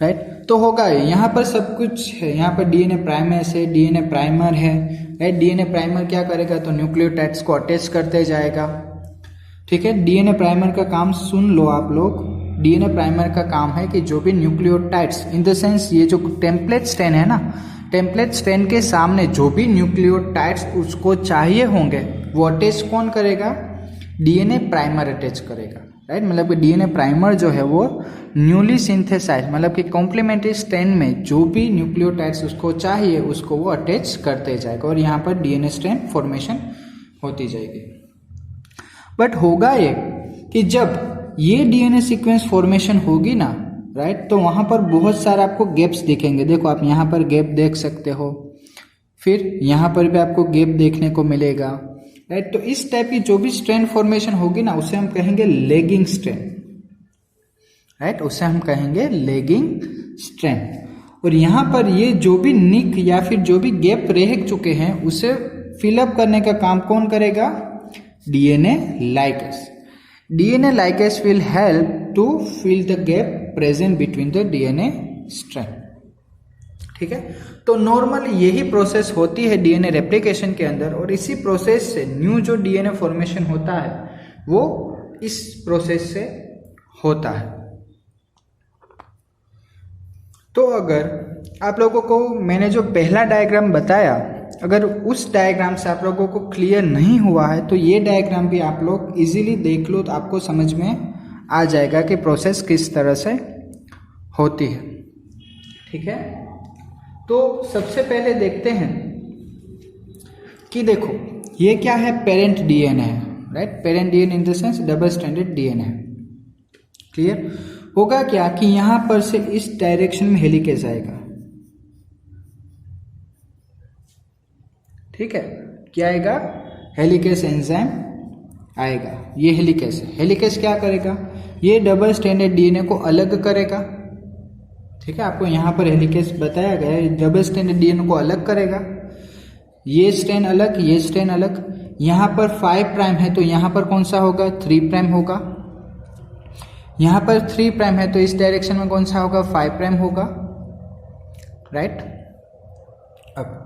राइट। तो होगा यहाँ पर सब कुछ है, यहाँ पर डीएनए प्राइमेस है, डीएनए प्राइमर है, राइट। डीएनए प्राइमर क्या करेगा, तो न्यूक्लियोटाइड्स को अटैच करते जाएगा, ठीक है। डीएनए प्राइमर का काम सुन लो आप लोग, डीएनए प्राइमर का काम है कि जो भी न्यूक्लियोटाइड्स इन द सेंस ये जो टेम्पलेट स्ट्रैंड है ना, टेम्पलेट स्ट्रैंड के सामने जो भी न्यूक्लियोटाइड्स उसको चाहिए होंगे वो अटैच कौन करेगा, डीएनए प्राइमर अटैच करेगा, राइट। मतलब कि डीएनए प्राइमर जो है वो न्यूली सिंथेसाइज, मतलब कि कॉम्प्लीमेंट्री स्ट्रैंड में जो भी न्यूक्लियोटाइड्स उसको चाहिए उसको वो अटैच करते जाएगा और यहाँ पर डीएनए स्ट्रैंड फॉर्मेशन होती जाएगी। बट होगा ये कि जब ये डीएनए सीक्वेंस फॉर्मेशन होगी ना, राइट, तो वहां पर बहुत सारे आपको गैप्स दिखेंगे। देखो आप यहाँ पर गैप देख सकते हो, फिर यहाँ पर भी आपको गैप देखने को मिलेगा, राइट। तो इस टाइप की जो भी स्ट्रैंड फॉर्मेशन होगी ना उसे हम कहेंगे लेगिंग स्ट्रैंड, राइट, उसे हम कहेंगे लेगिंग स्ट्रैंड। और यहाँ पर ये जो भी निक या फिर जो भी गैप रह चुके हैं उसे फिलअप करने का काम कौन करेगा, DNA ligase. DNA ligase will help to fill the gap present between the DNA strand, ठीक है। तो नॉर्मल यही प्रोसेस होती है डीएनए रेप्लिकेशन के अंदर, और इसी प्रोसेस से न्यू जो डीएनए फॉर्मेशन होता है वो इस प्रोसेस से होता है। तो अगर आप लोगों को मैंने जो पहला डायग्राम बताया, अगर उस डायग्राम से आप लोगों को क्लियर नहीं हुआ है तो ये डायग्राम भी आप लोग इजीली देख लो तो आपको समझ में आ जाएगा कि प्रोसेस किस तरह से होती है। ठीक है, तो सबसे पहले देखते हैं कि देखो ये क्या है, पेरेंट डीएनए है, right. Parent DNA in the sense double stranded DNA है। क्लियर होगा क्या कि यहां पर से इस डायरेक्शन में हेलिकेज आएगा। ठीक है, क्या आएगा, हेलिकेज एंजाइम आएगा। ये हेलिकेज है। हेलिकेज क्या करेगा, ये डबल स्ट्रैंडेड डीएनए को अलग करेगा। ठीक है, आपको यहां पर हेलिकेज बताया गया है, डबल स्ट्रैंडेड डीएनए को अलग करेगा। ये स्ट्रैंड अलग, ये स्ट्रैंड अलग। यहां पर 5 प्राइम है तो यहां पर कौन सा होगा, 3 प्राइम होगा। यहां पर 3 प्राइम है तो इस डायरेक्शन में कौन सा होगा, 5 प्राइम होगा, राइट। अब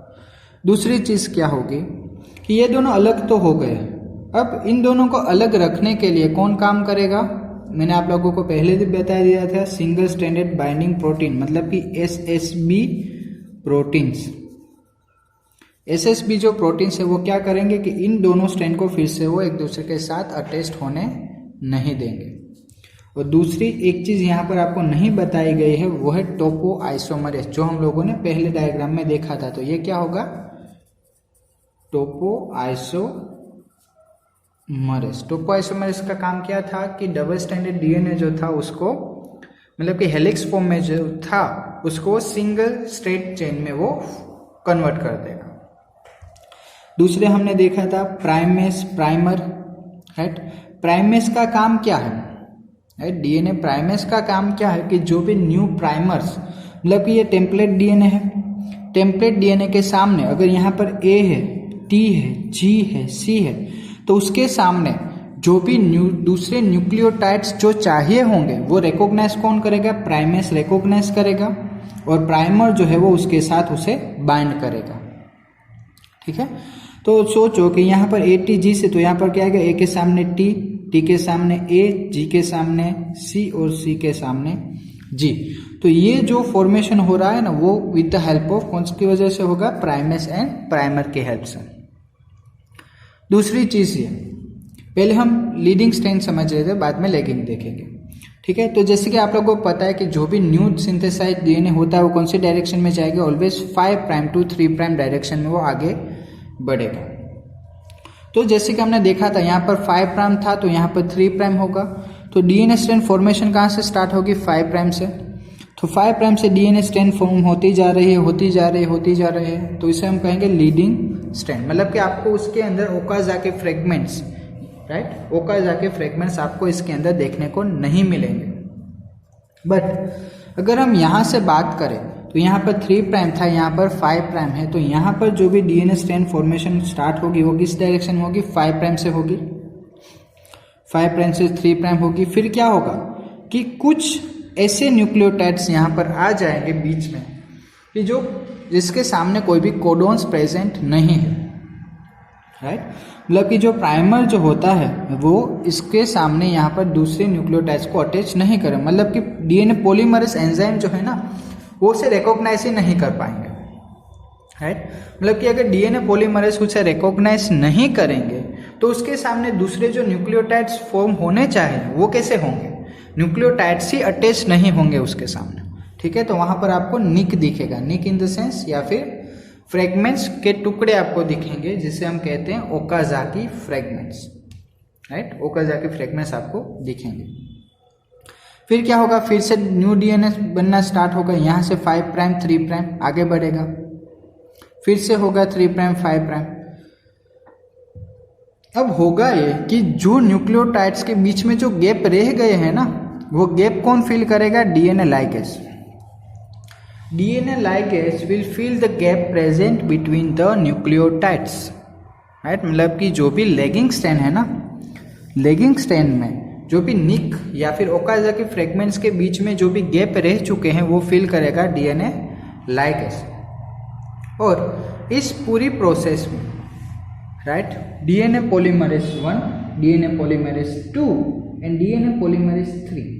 दूसरी चीज क्या होगी कि ये दोनों अलग तो हो गए। अब इन दोनों को अलग रखने के लिए कौन काम करेगा, मैंने आप लोगों को पहले भी बता दिया था, सिंगल स्ट्रैंडेड बाइंडिंग प्रोटीन, मतलब कि एसएसबी प्रोटीन्स। एसएसबी जो प्रोटीन्स है वो क्या करेंगे कि इन दोनों स्ट्रैंड को फिर से वो एक दूसरे के साथ अटैच्ड होने नहीं देंगे। और दूसरी एक चीज यहाँ पर आपको नहीं बताई गई है वो है टोपो आइसोमरेज, जो हम लोगों ने पहले डायग्राम में देखा था। तो ये क्या होगा, टोपो आइसोमरेज। टोपो आइसोमरेज का काम क्या था कि डबल स्ट्रैंडेड डीएनए जो था उसको, मतलब कि हेलिक्स फॉर्म में जो था उसको सिंगल स्ट्रेट चेन में वो कन्वर्ट कर देगा। दूसरे हमने देखा था प्राइमेस, प्राइमर, राइट। प्राइमेस का काम क्या है, राइट। डीएनए प्राइमेस का काम क्या है कि जो भी न्यू प्राइमर्स, मतलब कि ये टेम्पलेट डीएनए है, टेम्पलेट डीएनए के सामने अगर यहाँ पर ए है, टी है, जी है, सी है, तो उसके सामने जो भी दूसरे न्यूक्लियोटाइड्स जो चाहिए होंगे वो रिकॉग्नाइज कौन करेगा, प्राइमेस रिकॉग्नाइज करेगा, और प्राइमर जो है वो उसके साथ उसे बाइंड करेगा। ठीक है, तो सोचो कि यहाँ पर ए टी जी से, तो यहाँ पर क्या आएगा, ए के सामने टी, टी के सामने ए, जी के सामने सी और सी के सामने जी। तो ये जो फॉर्मेशन हो रहा है ना वो विद द हेल्प ऑफ कौन की वजह से होगा, प्राइमेस एंड प्राइमर के हेल्प से। दूसरी चीज ये, पहले हम लीडिंग स्ट्रैंड समझ रहे थे, बाद में लैगिंग देखेंगे। ठीक है, तो जैसे कि आप लोगों को पता है कि जो भी न्यू सिंथेसाइज डीएनए होता है वो कौन सी डायरेक्शन में जाएगा, always 5 prime to 3 prime direction में वो आगे बढ़ेगा। तो जैसे कि हमने देखा था यहाँ पर 5 प्राइम था तो यहाँ पर 3 प्राइम होगा। तो डीएनए स्ट्रैंड फॉर्मेशन कहाँ से स्टार्ट होगी, 5 प्राइम से। तो 5 प्राइम से डीएनए स्ट्रैंड फॉर्म होती जा रही है, होती जा रही है, होती जा रही है, तो इसे हम कहेंगे लीडिंग स्ट्रैंड। मतलब कि आपको उसके अंदर Okazaki fragments, right, Okazaki fragments आपको इसके अंदर देखने को नहीं मिलेंगे। बट अगर हम यहाँ से बात करें तो यहाँ पर 3 प्राइम था, यहाँ पर 5 प्राइम है, तो यहाँ पर जो भी डीएनए स्ट्रैंड फॉर्मेशन स्टार्ट होगी वो किस डायरेक्शन में होगी, 5 प्राइम से होगी। 5 प्राइम से 3 प्राइम होगी। फिर क्या होगा कि कुछ ऐसे न्यूक्लियोटाइड्स यहाँ पर आ जाएंगे बीच में कि जो जिसके सामने कोई भी कोडोन्स प्रेजेंट नहीं है, राइट। मतलब कि जो प्राइमर जो होता है वो इसके सामने यहाँ पर दूसरे न्यूक्लियोटाइड्स को अटैच नहीं करे, मतलब कि डीएनए पॉलीमरेज एंजाइम जो है ना वो उसे रिकॉग्नाइज ही नहीं कर पाएंगे, राइट। मतलब कि अगर डीएनए पॉलीमरेज उसे रिकॉग्नाइज नहीं करेंगे तो उसके सामने दूसरे जो न्यूक्लियोटाइड्स फॉर्म होने चाहिए वो कैसे होंगे, न्यूक्लियोटाइड्स ही अटैच नहीं होंगे उसके सामने। ठीक है, तो वहां पर आपको निक दिखेगा, निक इन द सेंस या फिर फ्रेगमेंट्स के टुकड़े आपको दिखेंगे जिसे हम कहते हैं Okazaki fragments, right. Okazaki fragments आपको दिखेंगे। फिर क्या होगा, फिर से न्यू डीएनए बनना स्टार्ट होगा। यहाँ से 5 प्राइम 3 प्राइम आगे बढ़ेगा, फिर से होगा 3 प्राइम 5 प्राइम। अब होगा ये कि जो न्यूक्लियोटाइड्स के बीच में जो गैप रह गए हैं ना वो गैप कौन फिल करेगा, DNA ligase. DNA ligase will fill the gap present between the nucleotides, right. मतलब कि जो भी लैगिंग स्ट्रैंड है ना, लैगिंग स्ट्रैंड में जो भी निक या फिर ओकाज़की फ्रेगमेंट्स के बीच में जो भी गैप रह चुके हैं वो फिल करेगा डीएनए लाइगेज। और इस पूरी प्रोसेस में, right, DNA polymerase 1, DNA polymerase 2 and DNA polymerase 3,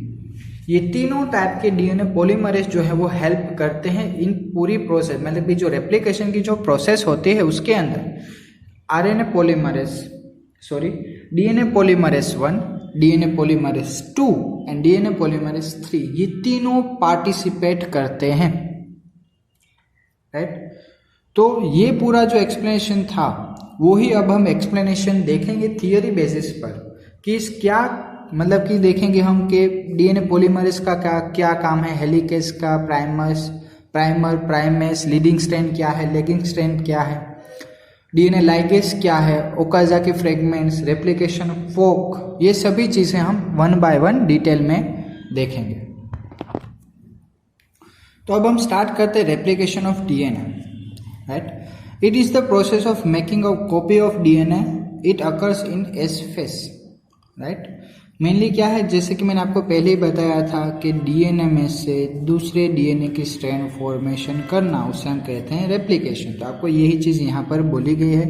ये तीनों टाइप के डीएनए पॉलीमरेज जो है वो हेल्प करते हैं इन पूरी प्रोसेस, मतलब कि जो रेप्लिकेशन की जो प्रोसेस होती है उसके अंदर RNA polymerase, DNA polymerase 1, DNA polymerase 2 and DNA polymerase 3, ये तीनों पार्टिसिपेट करते हैं, राइट। तो ये पूरा जो एक्सप्लेनेशन था वो ही अब हम एक्सप्लेनेशन देखेंगे थियरी बेसिस पर कि इस क्या मतलब कि देखेंगे हम कि डीएनए पॉलीमरेज का क्या काम है, हेलिकेस का, प्राइमर, प्राइमेस, लीडिंग स्ट्रैंड क्या है, लैगिंग स्ट्रैंड क्या है, डीएनए लाइगेस क्या है, ओकाजाकी फ्रेगमेंट्स, रेप्लिकेशन फोक, ये सभी चीजें हम वन बाय वन डिटेल में देखेंगे। तो अब हम स्टार्ट करते हैं replication of DNA, right. It is the process of making a copy of DNA, it occurs in S phase, right. Mainly क्या है, जैसे कि मैंने आपको पहले ही बताया था कि डीएनए में से दूसरे डीएनए की स्ट्रैंड फॉर्मेशन करना, उसे हम कहते हैं रेप्लिकेशन। तो आपको यही चीज यहाँ पर बोली गई है।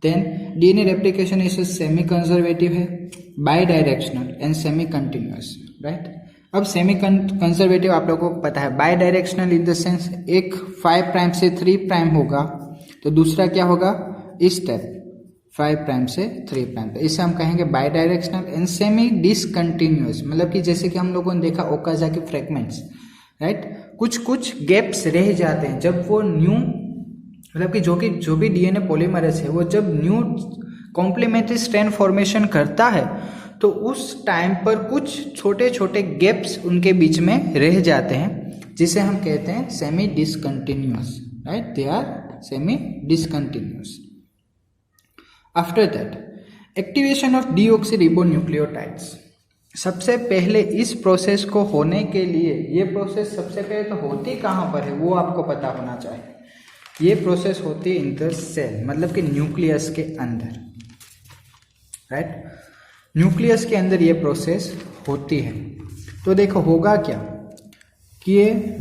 Then DNA replication is semi conservative है, bidirectional and semi continuous, right. अब सेमी कंजर्वेटिव आप लोगों को पता है, bidirectional in the sense एक 5 प्राइम से 3 प्राइम होगा, तो दूसरा क्या होगा, इस टाइप 5 प्राइम से 3 प्राइम, तो इसे हम कहेंगे by directional and semi discontinuous. मतलब कि जैसे कि हम लोगों ने देखा ओकाजाकी फ्रेगमेंट्स, राइट, कुछ गैप्स रह जाते हैं जब वो न्यू, मतलब कि जो भी डीएनए पॉलीमरेज है वो जब न्यू कॉम्प्लीमेंट्री स्ट्रैंड फॉर्मेशन करता है तो उस टाइम पर कुछ छोटे छोटे गैप्स उनके बीच में रह जाते हैं, जिसे हम कहते हैं semi discontinuous, right, they are semi discontinuous. After that activation of deoxyribonucleotides. सबसे पहले इस प्रोसेस को होने के लिए, ये प्रोसेस सबसे पहले तो होती कहाँ पर है वो आपको पता होना चाहिए। ये प्रोसेस होती है इन द सेल, मतलब कि न्यूक्लियस के अंदर, राइट। न्यूक्लियस के अंदर ये प्रोसेस होती है। तो देखो होगा क्या कि ये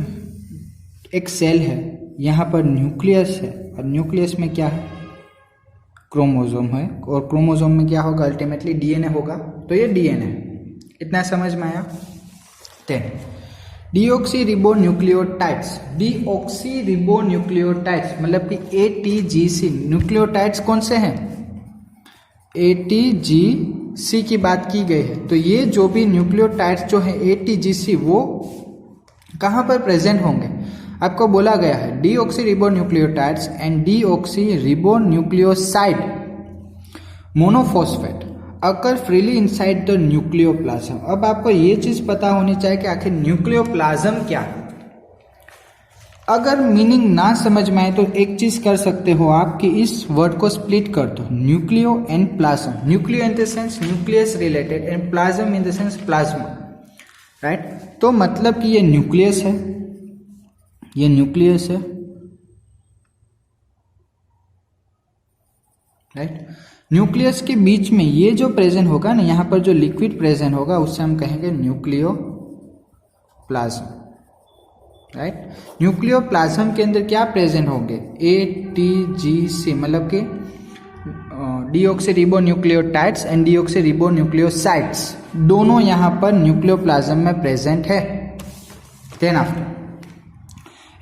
एक सेल है, यहाँ पर न्यूक्लियस है और न्यूक्लियस में क्या है, क्रोमोसोम है, और क्रोमोसोम में क्या होगा, अल्टीमेटली डीएनए होगा। तो ये डीएनए, इतना समझ में आया। देन डीऑक्सीरिबोन्यूक्लियोटाइड्स, डीऑक्सीरिबोन्यूक्लियोटाइड्स मतलब कि एटीजीसी, न्यूक्लियोटाइड्स कौन से हैं, एटीजीसी की बात की गई है। तो ये जो भी न्यूक्लियोटाइड्स जो है एटीजीसी, वो कहाँ पर प्रेजेंट होंगे, आपको बोला गया है deoxyribonucleotides and deoxyribonucleoside monophosphate occur freely inside the nucleoplasm. अब आपको ये चीज पता होनी चाहिए कि आखिर न्यूक्लियोप्लाज्म क्या है। अगर मीनिंग ना समझ में आए तो एक चीज कर सकते हो आप कि इस वर्ड को स्प्लिट कर दो, nucleo and plasm. Nucleo in the sense nucleus related and plasm in the sense plasma, right. तो मतलब कि ये न्यूक्लियस है, ये न्यूक्लियस है, राइट। न्यूक्लियस के बीच में ये जो प्रेजेंट होगा ना, यहाँ पर जो लिक्विड प्रेजेंट होगा उससे हम कहेंगे न्यूक्लियोप्लाज्म, राइट। न्यूक्लियोप्लाज्म के अंदर क्या प्रेजेंट होंगे, एटीजीसी मतलब कि डीऑक्सीरिबोन्यूक्लियोटाइड्स एंड डीऑक्सीरिबोन्यूक्लियोसाइड्स, दोनों यहाँ पर न्यूक्लियोप्लाज्म में प्रेजेंट है। Then after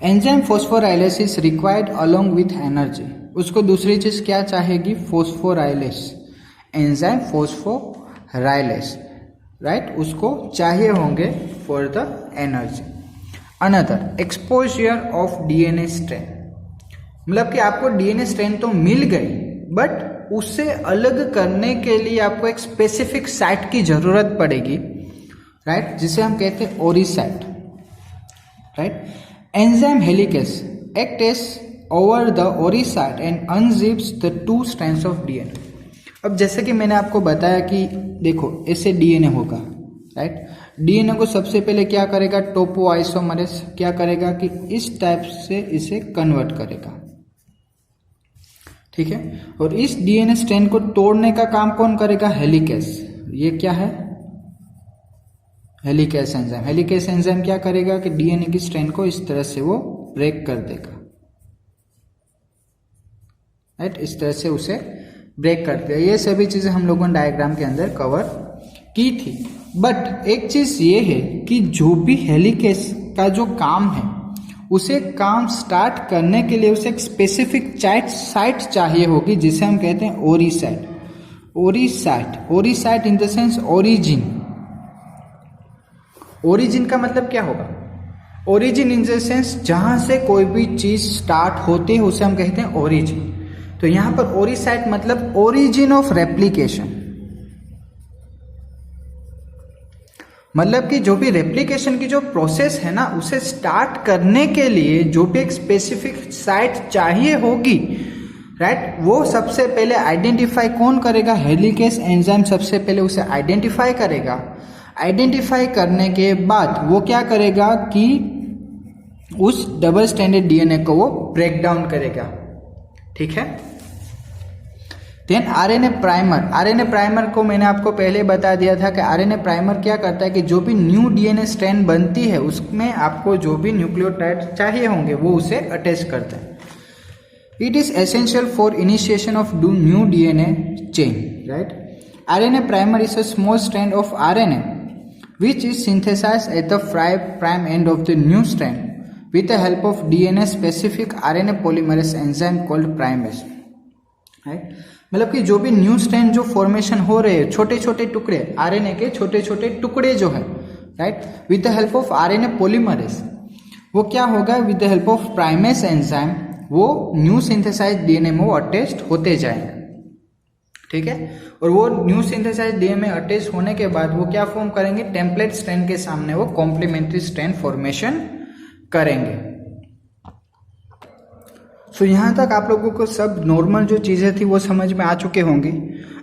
enzyme phosphorylases required along with energy. उसको दूसरी चीज क्या चाहेगी, फॉस्फोराइलेस, एंजाइम फॉस्फोराइलेस, राइट, उसको चाहिए होंगे for the energy. Another exposure of DNA strand, मतलब कि आपको डीएनए स्ट्रैंड तो मिल गई बट उससे अलग करने के लिए आपको एक स्पेसिफिक साइट की जरूरत पड़ेगी, राइट, जिसे हम कहते हैं ori site, right. Enzyme helicase act as over the ori site and unzips the 2 strands of DNA. अब जैसे कि मैंने आपको बताया कि देखो ऐसे डीएनए होगा, राइट। डीएनए को सबसे पहले क्या करेगा, टोपोआइसोमरेज क्या करेगा कि इस टाइप से इसे कन्वर्ट करेगा, ठीक है। और इस डीएनए स्ट्रैंड को तोड़ने का काम कौन करेगा, हेलिकेस। ये क्या है, हेलिकेस एंजाइम। हेलिकेस एंजाइम क्या करेगा कि डीएनए की स्ट्रैंड को इस तरह से वो ब्रेक कर देगा, राइट, इस तरह से उसे ब्रेक कर दिया। ये सभी चीजें हम लोगों ने डायग्राम के अंदर कवर की थी। बट एक चीज ये है कि जो भी हेलिकेस का जो काम है उसे काम स्टार्ट करने के लिए उसे एक स्पेसिफिक साइट चाहिए होगी, जिसे हम कहते हैं ori site. Ori site in the sense origin. Origin का मतलब क्या होगा? ओरिजिन इन द सेंस जहां से कोई भी चीज स्टार्ट होती है उसे हम कहते हैं ओरिजिन। तो यहां पर ओरिसाइट मतलब ओरिजिन ऑफ रेप्लिकेशन, मतलब कि जो भी रेप्लिकेशन की जो प्रोसेस है ना उसे स्टार्ट करने के लिए जो भी एक स्पेसिफिक साइट चाहिए होगी, राइट, वो सबसे पहले आइडेंटिफाई कौन करेगा? हेलिकेस एंजाइम सबसे पहले उसे आइडेंटिफाई करेगा। आइडेंटिफाई करने के बाद वो क्या करेगा कि उस डबल स्ट्रैंडेड डीएनए को वो ब्रेक डाउन करेगा, ठीक है। देन आरएनए प्राइमर को मैंने आपको पहले बता दिया था कि आरएनए प्राइमर क्या करता है कि जो भी न्यू डीएनए स्ट्रैंड बनती है उसमें आपको जो भी न्यूक्लियोटाइड चाहिए होंगे वो उसे अटैच करता है। It is essential for initiation of new DNA chain, right. RNA primer is a small strand of RNA which is synthesized at the prime end of the new strand with the help of DNA specific RNA polymerase enzyme called primase, right? मतलब कि जो भी new strand जो formation हो रहे हैं, छोटे छोटे टुकड़े आरएनए के छोटे छोटे टुकड़े जो है, right, with the help of RNA polymerase, वो क्या होगा? With the help of primase enzyme वो न्यू सिंथेसाइज डीएनए में वो अटैच होते जाएंगे, ठीक है। और वो न्यू सिंथेसाइज डीएनए में अटैच होने के बाद वो क्या फॉर्म करेंगे? टेम्पलेट स्ट्रैंड के सामने वो कॉम्प्लीमेंट्री स्ट्रैंड फॉर्मेशन करेंगे। सो यहाँ तक आप लोगों को सब नॉर्मल जो चीज़ें थी वो समझ में आ चुके होंगी।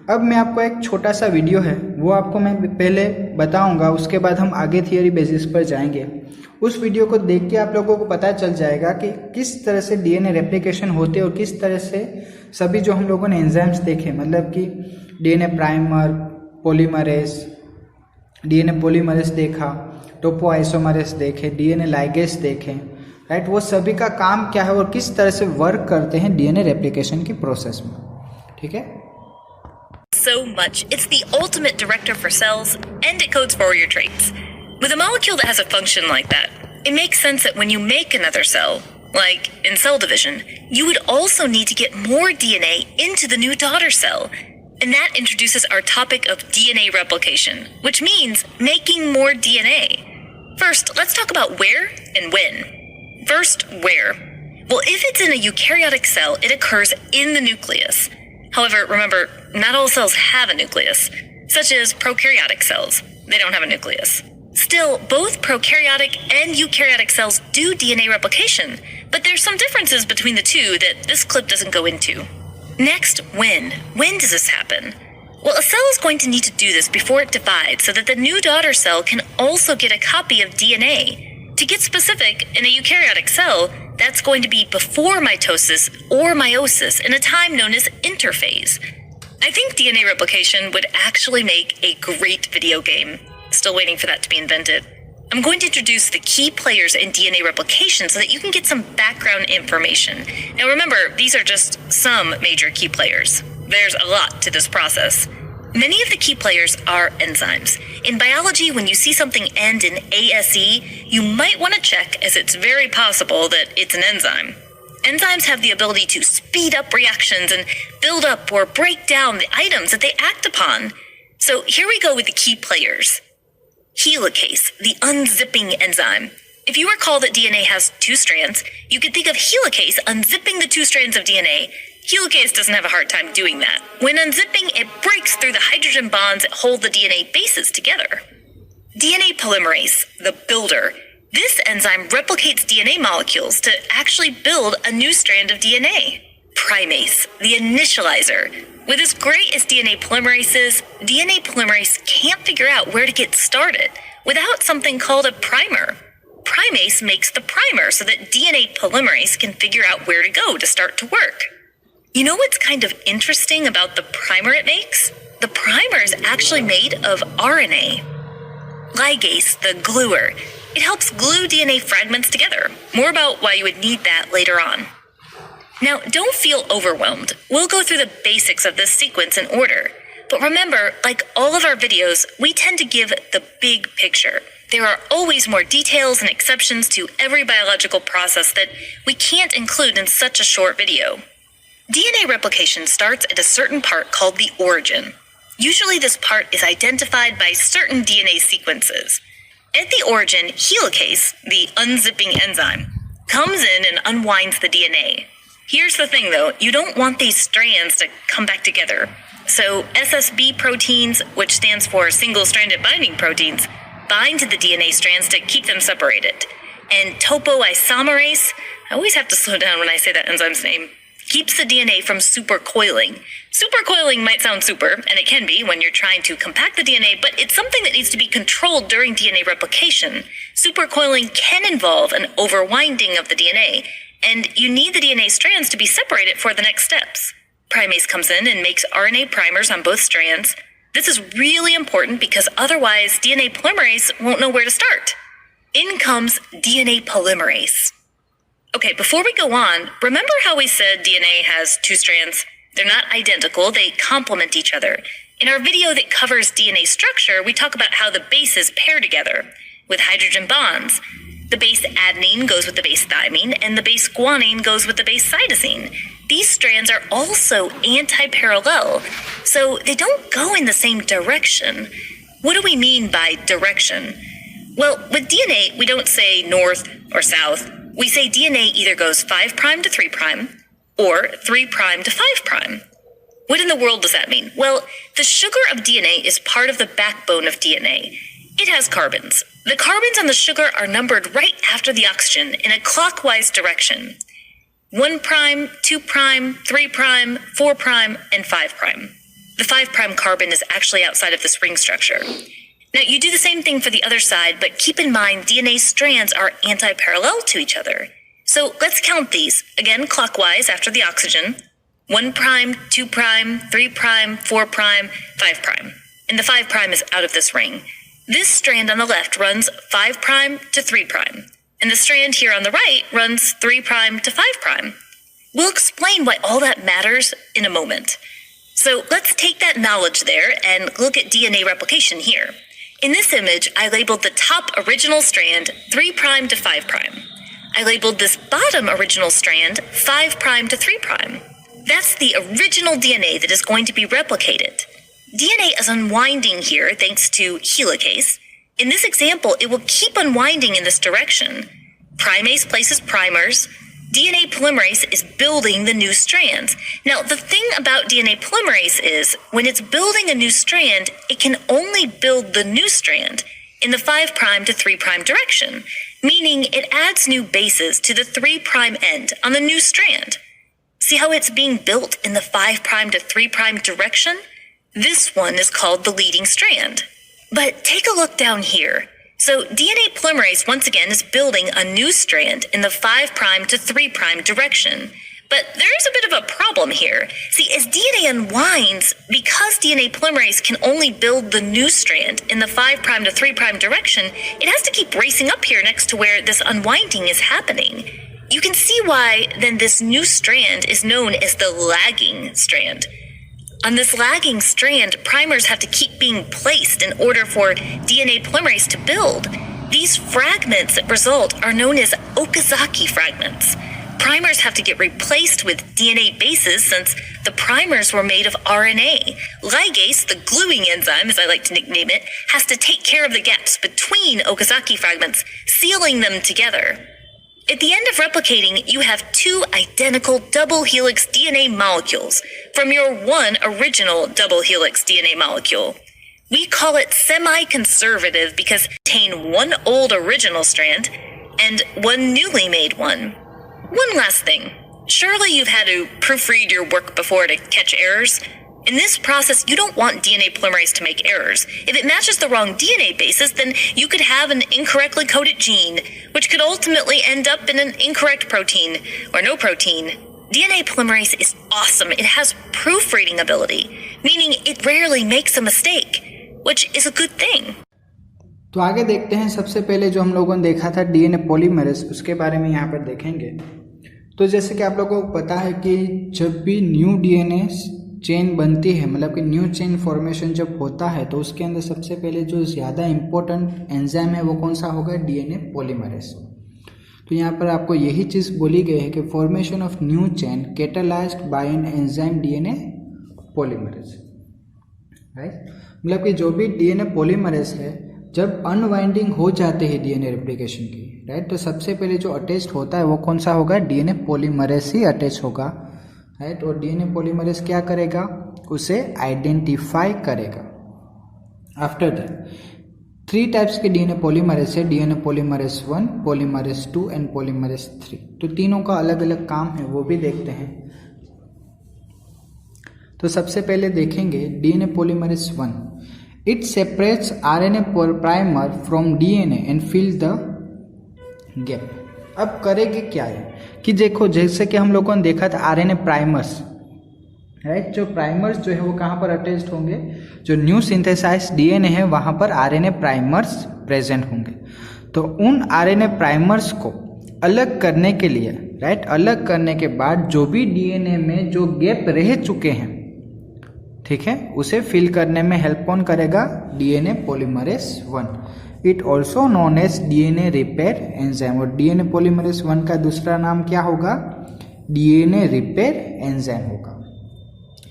अब मैं आपको एक छोटा सा वीडियो है वो आपको मैं पहले बताऊंगा, उसके बाद हम आगे थियरी बेसिस पर जाएंगे। उस वीडियो को देख के आप लोगों को पता चल जाएगा कि किस तरह से डीएनए रेप्लिकेशन होते हैं और किस तरह से सभी जो हम लोगों ने एंजाइम्स देखे, मतलब कि डीएनए प्राइमर, डीएनए पॉलीमरेज देखा, टोपोआइसोमरेज देखे, डीएनए लाइगेज देखे, राइट, वो सभी का काम क्या है और किस तरह से वर्क करते हैं डीएनए रेप्लिकेशन की प्रोसेस में, ठीक है। So much. It's the ultimate director for cells, and it codes for your traits. With a molecule that has a function like that, it makes sense that when you make another cell, like in cell division, you would also need to get more DNA into the new daughter cell. And that introduces our topic of DNA replication, which means making more DNA. First, let's talk about where and when. First, where? Well, if it's in a eukaryotic cell, it occurs in the nucleus. However, remember, not all cells have a nucleus, such as prokaryotic cells. They don't have a nucleus. Still, both prokaryotic and eukaryotic cells do DNA replication, but there's some differences between the two that this clip doesn't go into. Next, when? When does this happen? Well, a cell is going to need to do this before it divides so that the new daughter cell can also get a copy of DNA. To get specific, in a eukaryotic cell, that's going to be before mitosis or meiosis in a time known as interphase. I think DNA replication would actually make a great video game. Still waiting for that to be invented. I'm going to introduce the key players in DNA replication so that you can get some background information. Now remember, these are just some major key players. There's a lot to this process. Many of the key players are enzymes. In biology, when you see something end in ASE, you might want to check, as it's very possible that it's an enzyme. Enzymes have the ability to speed up reactions and build up or break down the items that they act upon. So here we go with the key players. Helicase, the unzipping enzyme. If you recall that DNA has two strands, you could think of helicase unzipping the two strands of DNA. Helicase doesn't have a hard time doing that. When unzipping, it breaks through the hydrogen bonds that hold the DNA bases together. DNA polymerase, the builder. This enzyme replicates DNA molecules to actually build a new strand of DNA. Primase, the initializer. With as great as DNA polymerase is, DNA polymerase can't figure out where to get started without something called a primer. Primase makes the primer so that DNA polymerase can figure out where to go to start to work. You know what's kind of interesting about the primer it makes? The primer is actually made of RNA. Ligase, the gluer. It helps glue DNA fragments together. More about why you would need that later on. Now, don't feel overwhelmed. We'll go through the basics of this sequence in order. But remember, like all of our videos, we tend to give the big picture. There are always more details and exceptions to every biological process that we can't include in such a short video. DNA replication starts at a certain part called the origin. Usually this part is identified by certain DNA sequences. At the origin, helicase, the unzipping enzyme, comes in and unwinds the DNA. Here's the thing though, you don't want these strands to come back together. So SSB proteins, which stands for single-stranded binding proteins, bind to the DNA strands to keep them separated. And topoisomerase, I always have to slow down when I say that enzyme's name, keeps the DNA from supercoiling. Supercoiling might sound super, and it can be when you're trying to compact the DNA, but it's something that needs to be controlled during DNA replication. Supercoiling can involve an overwinding of the DNA, and you need the DNA strands to be separated for the next steps. Primase comes in and makes RNA primers on both strands. This is really important because otherwise DNA polymerase won't know where to start. In comes DNA polymerase. Okay, before we go on, remember how we said DNA has two strands? They're not identical, they complement each other. In our video that covers DNA structure, we talk about how the bases pair together with hydrogen bonds. The base adenine goes with the base thymine, and the base guanine goes with the base cytosine. These strands are also anti-parallel, so they don't go in the same direction. What do we mean by direction? Well, with DNA, we don't say north or south. We say DNA either goes 5' to 3' or 3' to 5'. What in the world does that mean? Well, the sugar of DNA is part of the backbone of DNA. It has carbons. The carbons on the sugar are numbered right after the oxygen in a clockwise direction. 1', 2', 3', 4', and 5'. The 5' carbon is actually outside of this ring structure. Now, you do the same thing for the other side, but keep in mind DNA strands are anti-parallel to each other. So let's count these, again clockwise after the oxygen. 1', 2', 3', 4', 5'. And the 5' is out of this ring. This strand on the left runs 5' to 3', and the strand here on the right runs 3' to 5'. We'll explain why all that matters in a moment. So let's take that knowledge there and look at DNA replication here. In this image, I labeled the top original strand 3' to 5'. I labeled this bottom original strand 5' to 3'. That's the original DNA that is going to be replicated. DNA is unwinding here thanks to helicase. In this example, it will keep unwinding in this direction. Primase places primers. DNA polymerase is building the new strands. Now, the thing about DNA polymerase is when it's building a new strand, it can only build the new strand in the 5' to 3' direction, meaning it adds new bases to the 3' end on the new strand. See how it's being built in the 5' to 3' direction? This one is called the leading strand. But take a look down here. So DNA polymerase once again is building a new strand in the 5' to 3' direction. But there's a bit of a problem here. See, as DNA unwinds, because DNA polymerase can only build the new strand in the 5' to 3' direction, it has to keep racing up here next to where this unwinding is happening. You can see why then this new strand is known as the lagging strand. On this lagging strand, primers have to keep being placed in order for DNA polymerase to build. These fragments that result are known as Okazaki fragments. Primers have to get replaced with DNA bases since the primers were made of RNA. Ligase, the gluing enzyme, as I like to nickname it, has to take care of the gaps between Okazaki fragments, sealing them together. At the end of replicating, you have two identical double helix DNA molecules from your one original double helix DNA molecule. We call it semi-conservative because it contains one old original strand and one newly made one. One last thing. Surely you've had to proofread your work before to catch errors. In this process, you don't want DNA polymerase to make errors. If it matches the wrong DNA bases, then you could have an incorrectly coded gene, which could ultimately end up in an incorrect protein, or no protein. DNA polymerase is awesome. It has proofreading ability, meaning it rarely makes a mistake, which is a good thing. तो आगे देखते हैं। सबसे पहले जो हम लोगों ने देखा था डीएनए पॉलीमरेज, उसके बारे में यहाँ पर देखेंगे। तो जैसे कि आप लोगों को पता है कि जब भी न्यू डीएनए चेन बनती है, मतलब कि न्यू चेन फॉर्मेशन जब होता है, तो उसके अंदर सबसे पहले जो ज़्यादा इम्पोर्टेंट एंजाइम है वो कौन सा होगा? DNA polymerase. तो यहाँ पर आपको यही चीज़ बोली गई है कि formation of new chain catalysed by an enzyme DNA polymerase. Right. मतलब कि जो भी डीएनए पॉलीमरेज है जब अनवाइंडिंग हो जाते हैं डीएनए रेप्लिकेशन की, राइट, तो सबसे पहले जो अटैच्ड होता है वो कौन सा होगा, डीएनए पॉलीमरेज ही अटैच होगा, राइट। और डीएनए पॉलीमरेज क्या करेगा, उसे आइडेंटिफाई करेगा। आफ्टर दैट 3 टाइप्स के डीएनए पॉलीमरेज है, DNA polymerase 1, polymerase 2 and polymerase 3। तो तीनों का अलग अलग काम है, वो भी देखते हैं। तो सबसे पहले देखेंगे DNA polymerase 1। It separates RNA primer from DNA and fill the gap. अब करेंगे क्या है कि देखो, जैसे कि हम लोगों ने देखा था आरएनए प्राइमर्स, राइट, जो प्राइमर्स जो है वो कहाँ पर अटैच्ड होंगे, जो न्यू सिंथेसाइज डीएनए है वहाँ पर आरएनए प्राइमर्स प्रेजेंट होंगे। तो उन आरएनए प्राइमर्स को अलग करने के लिए, राइट, अलग करने के बाद जो भी डीएनए में जो गैप रह चुके हैं, ठीक है, उसे फिल करने में हेल्प कौन करेगा, DNA polymerase 1। It also known as DNA repair enzyme. और डीएनए पॉलीमरेज 1 का दूसरा नाम क्या होगा, डीएनए रिपेयर एंजाइम होगा।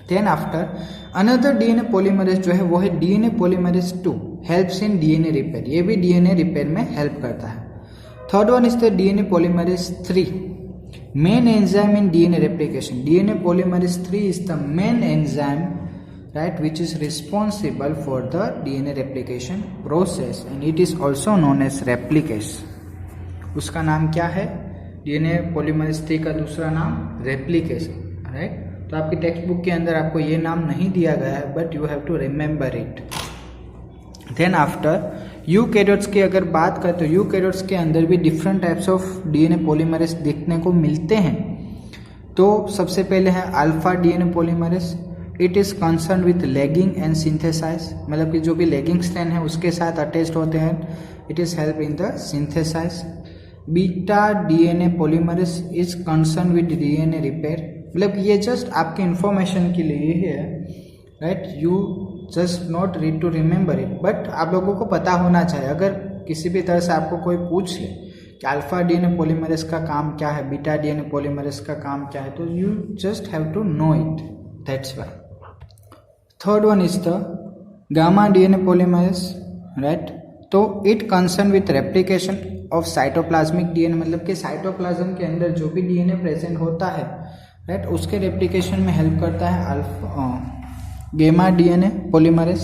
Then after another DNA polymerase जो है वो है DNA polymerase 2, helps in DNA repair. ये भी डीएनए रिपेयर में हेल्प करता है। Third one is the DNA polymerase 3, main enzyme in DNA replication. DNA polymerase 3 is the main enzyme, right, which is responsible for the DNA replication process and it is also known as replicase। उसका नाम क्या है, DNA polymerase 3 का दूसरा नाम रेप्लिकेस, right. तो आपकी text book के अंदर आपको ये नाम नहीं दिया गया है, but you have to remember it. Then after eukaryotes की अगर बात करें तो यूकैरियोट्स के अंदर भी different types of DNA polymerase देखने को मिलते हैं। तो सबसे पहले है alpha DNA polymerase. It is concern with lagging end synthesize, मतलब कि जो भी लेगिंग स्ट्रैंड है उसके साथ अटैच्ड होते हैं। It is help in the synthesize. Beta DNA polymerase is concern with DNA repair. मतलब ये जस्ट आपके इंफॉर्मेशन के लिए ही है, right, you just not read to remember it, but आप लोगों को पता होना चाहिए। अगर किसी भी तरह से आपको कोई पूछ ले कि अल्फा डीएनए पॉलीमरेज का काम क्या है, बीटा डीएनए पॉलीमरेज का काम क्या है, तो you just have to know it, that's why. Third one is the gamma DNA polymerase, right. तो it concern with replication of cytoplasmic DNA, मतलब कि साइटोप्लाज्म के अंदर जो भी डीएनए प्रेजेंट होता है, राइट, उसके रेप्लिकेशन में हेल्प करता है alpha gamma DNA polymerase.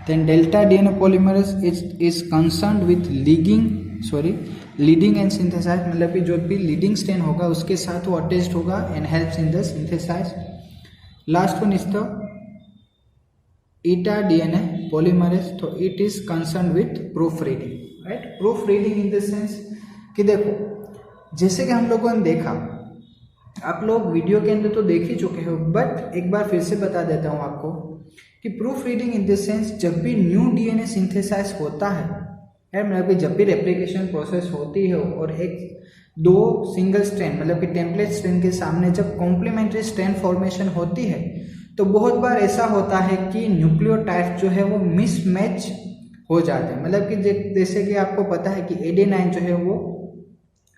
Then delta DNA polymerase is concern with leading end synthesize, मतलब कि जो भी लीडिंग स्ट्रैंड होगा उसके साथ वो अटैच्ड होगा and helps in the synthesize. Last one is the eta DNA polymerase. तो it is concern with proofreading, right. Proofreading in the sense कि देखो, जैसे कि हम लोगों ने देखा, आप लोग वीडियो के अंदर तो देख ही चुके हो, बट एक बार फिर से बता देता हूं आपको कि proof reading in the sense जब भी न्यू डीएनए सिंथेसाइज होता है, मतलब कि जब भी रेप्लिकेशन प्रोसेस होती है और दो सिंगल स्ट्रैंड, मतलब कि टेम्पलेट स्ट्रैंड के सामने जब कॉम्प्लीमेंट्री स्ट्रैंड फॉर्मेशन होती है, तो बहुत बार ऐसा होता है कि न्यूक्लियोटाइड जो है वो मिसमैच हो जाते हैं। मतलब कि जैसे कि आपको पता है कि एडेनाइन जो है वो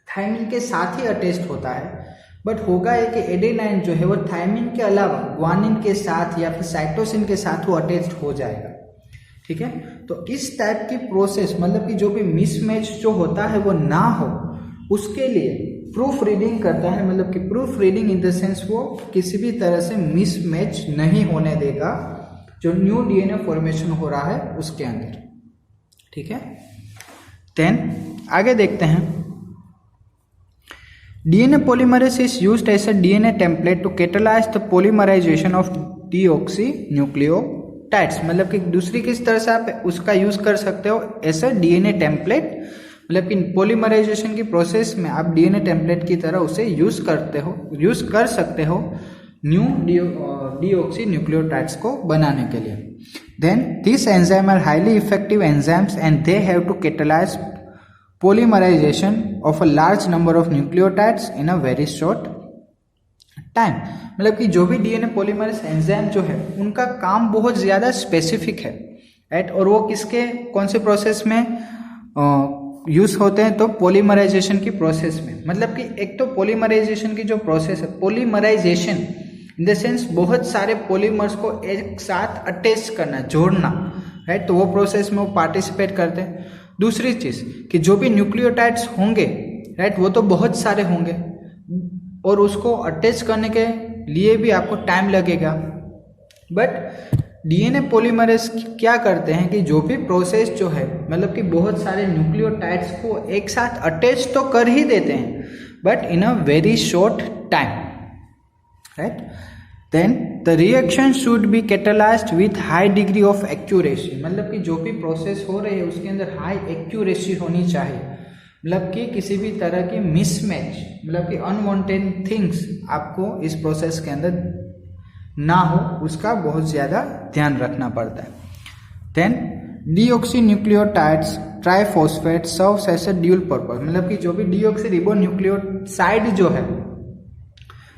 थायमिन के साथ ही अटैच्ड होता है, बट होगा ये कि एडेनाइन जो है वो थायमिन के अलावा ग्वानिन के साथ या फिर साइटोसिन के साथ वो अटैच्ड हो जाएगा, ठीक है। तो इस टाइप की प्रोसेस, मतलब कि जो भी मिसमैच जो होता है वो ना हो, उसके लिए प्रूफ रीडिंग करता है। मतलब कि proof reading in the sense वो किसी भी तरह से मिसमैच नहीं होने देगा जो न्यू डीएनए फॉर्मेशन हो रहा है उसके अंदर, ठीक है। देन आगे देखते हैं, DNA polymerase is used as a DNA template to catalyse the polymerization of deoxy nucleotides. मतलब कि दूसरी किस तरह से आप उसका यूज कर सकते हो, एज अ डीएनए टेम्पलेट, मतलब कि पॉलीमराइजेशन की प्रोसेस में आप डीएनए टेम्पलेट की तरह उसे यूज कर सकते हो न्यू डीऑक्सी न्यूक्लियोटाइड्स को बनाने के लिए। Then this enzyme are highly effective enzymes and they have to catalyse polymerization of a large number of nucleotides in a very short time। मतलब कि जो भी डीएनए पॉलीमरेज एंजाइम जो है उनका काम बहुत ज़्यादा स्पेसिफिक है, राइट। और वो किसके कौन से प्रोसेस में यूज होते हैं, तो पॉलीमराइजेशन की प्रोसेस में। मतलब कि एक तो पॉलीमराइजेशन की जो प्रोसेस है, पॉलीमराइजेशन इन द सेंस बहुत सारे पॉलीमर्स को एक साथ अटैच करना, जोड़ना, राइट। तो वो प्रोसेस में वो पार्टिसिपेट करते हैं। दूसरी चीज कि जो भी न्यूक्लियोटाइड्स होंगे, राइट, वो तो बहुत सारे होंगे और उसको अटैच करने के लिए भी आपको टाइम लगेगा। बट डीएनए पॉलीमरेज क्या करते हैं कि जो भी प्रोसेस जो है, मतलब कि बहुत सारे न्यूक्लियोटाइड्स को एक साथ अटैच तो कर ही देते हैं, but in a very short time, right. Then the reaction should be catalysed with high degree of accuracy, मतलब कि जो भी प्रोसेस हो रही है उसके अंदर हाई एक्यूरेसी होनी चाहिए, मतलब कि किसी भी तरह की मिसमैच, मतलब कि अनवांटेड थिंग्स आपको इस प्रोसेस के अंदर ना हो, उसका बहुत ज़्यादा ध्यान रखना पड़ता है। Then deoxy nucleotides triphosphate serves as a dual purpose, मतलब कि जो भी डीऑक्सी रिबो न्यूक्लियोसाइड जो है,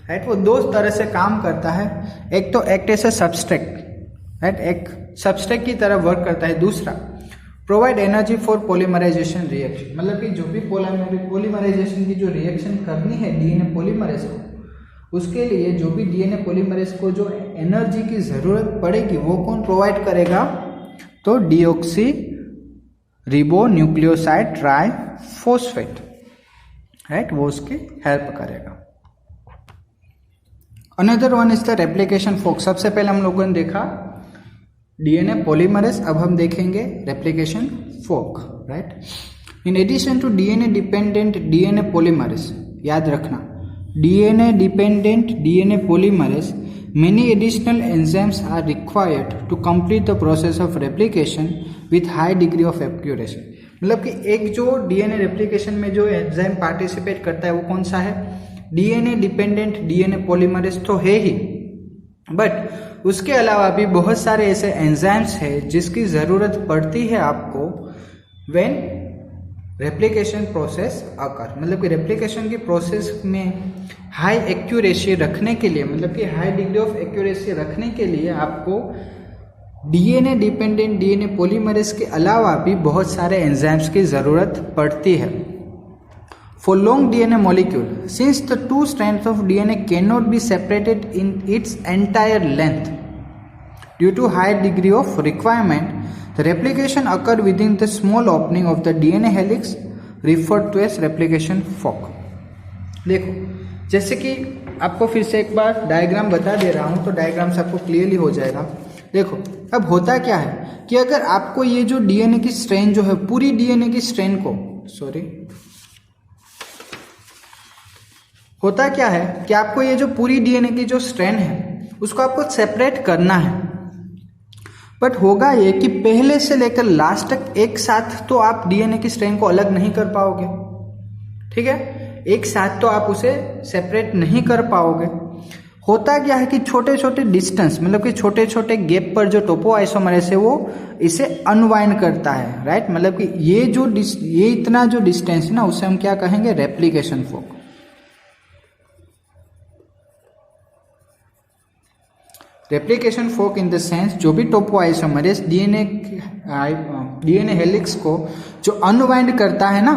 राइट, वो दो तरह से काम करता है। एक तो act as a substrate, right, एक सब्सट्रेट की तरह वर्क करता है। दूसरा provide energy for polymerization reaction, मतलब कि जो भी पॉलीमराइजेशन की जो रिएक्शन करनी है डीएनए पॉलीमरेज को, उसके लिए जो भी डीएनए पॉलीमरेज को जो एनर्जी की जरूरत पड़ेगी वो कौन प्रोवाइड करेगा? तो deoxy ribo nucleoside triphosphate, right, वो उसकी हेल्प करेगा। Another one is the replication fork. सबसे पहले हम लोगों ने देखा डीएनए पॉलीमरेज, अब हम देखेंगे replication fork, right. In addition to DNA dependent DNA polymerase, याद रखना DNA dependent DNA polymerase many additional enzymes are required to complete the process of replication with high degree of accuracy, मतलब कि एक जो DNA replication में जो enzyme participate करता है वो कौन सा है? डीएनए डिपेंडेंट डीएनए पॉलीमरेज तो है ही, बट उसके अलावा भी बहुत सारे ऐसे एंजाइम्स हैं जिसकी ज़रूरत पड़ती है आपको व्हेन रेप्लिकेशन प्रोसेस अकर, मतलब कि रेप्लिकेशन की प्रोसेस में हाई एक्यूरेसी रखने के लिए, मतलब कि हाई डिग्री ऑफ एक्यूरेसी रखने के लिए आपको डीएनए डिपेंडेंट डीएनए पॉलीमरेज के अलावा भी बहुत सारे एंजाइम्स की ज़रूरत पड़ती है। For long DNA molecule, since the two strands of DNA can not be separated in its entire length due to high degree of requirement, the replication occur within the small opening of the DNA helix referred to as replication fork। देखो, जैसे कि आपको फिर से एक बार diagram बता दे रहा हूं तो डायग्राम से आपको क्लियरली हो जाएगा। देखो, अब होता क्या है कि अगर आपको ये जो डीएनए की स्ट्रेन जो है, पूरी डीएनए की स्ट्रेन को, होता क्या है कि आपको ये जो पूरी डीएनए की जो स्ट्रेन है उसको आपको सेपरेट करना है, बट होगा ये कि पहले से लेकर लास्ट तक एक साथ तो आप डीएनए की स्ट्रेन को अलग नहीं कर पाओगे, ठीक है, एक साथ तो आप उसे सेपरेट नहीं कर पाओगे। होता क्या है कि छोटे छोटे डिस्टेंस, मतलब कि छोटे छोटे गैप पर जो टोपोआइसोमरेज है वो इसे अनवाइंड करता है, राइट, मतलब कि ये इतना जो डिस्टेंस है ना उसे हम क्या कहेंगे? Replication fork. Replication fork in the sense जो भी टोपोआइसोमरेज डीएनए हेलिक्स को जो अनवाइंड करता है ना,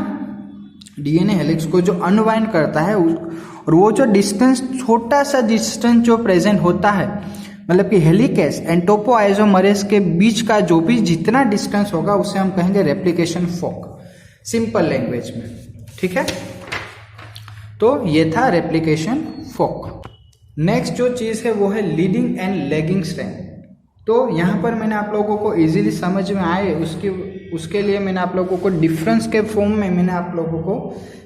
डीएनए हेलिक्स को जो अनवाइंड करता है, और वो जो डिस्टेंस, छोटा सा डिस्टेंस जो प्रेजेंट होता है, मतलब कि हेलिकेस एंड टोपोआइसोमरेज के बीच का जो भी जितना डिस्टेंस होगा उसे हम कहेंगे रेप्लिकेशन फोक, सिंपल लैंग्वेज में, ठीक है। तो ये था रेप्लिकेशन फोक। नेक्स्ट जो चीज़ है वो है लीडिंग एंड लैगिंग स्ट्रैंड। तो यहाँ पर मैंने आप लोगों को इजीली समझ में आए उसके लिए मैंने आप लोगों को डिफरेंस के फॉर्म में मैंने आप लोगों को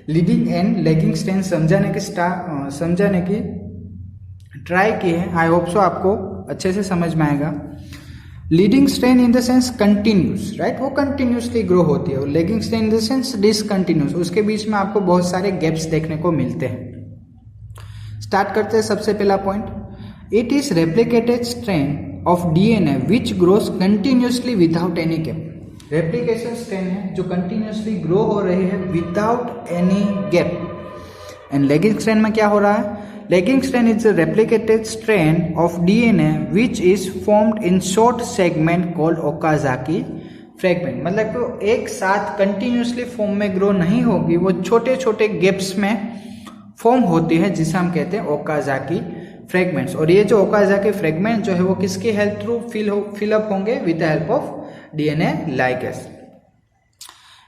लीडिंग एंड लैगिंग स्ट्रैंड समझाने की ट्राई की है। आई होप सो आपको अच्छे से समझ में आएगा। Leading strand in the sense continuous, right, वो कंटिन्यूसली ग्रो होती है, और lagging strand in the sense discontinuous, उसके बीच में आपको बहुत सारे गैप्स देखने को मिलते हैं। स्टार्ट करते हैं। सबसे पहला point, it is replicated strand of DNA which grows continuously without any gap. Replication strand है जो कंटिन्यूसली ग्रो हो रही है without any gap. And lagging strand में क्या हो रहा है? Lagging strand is a replicated strand of DNA which is formed in short segment called Okazaki fragment. मतलब कि वो एक साथ कंटिन्यूसली फॉर्म में ग्रो नहीं होगी, वो छोटे छोटे गैप्स में फॉर्म होती है जिसे हम कहते हैं ओकाजाकी फ्रेगमेंट्स, और ये जो ओकाजाकी फ्रेगमेंट जो है वो किसकी हेल्प थ्रू फिलअप होंगे, with the help of DNA ligase.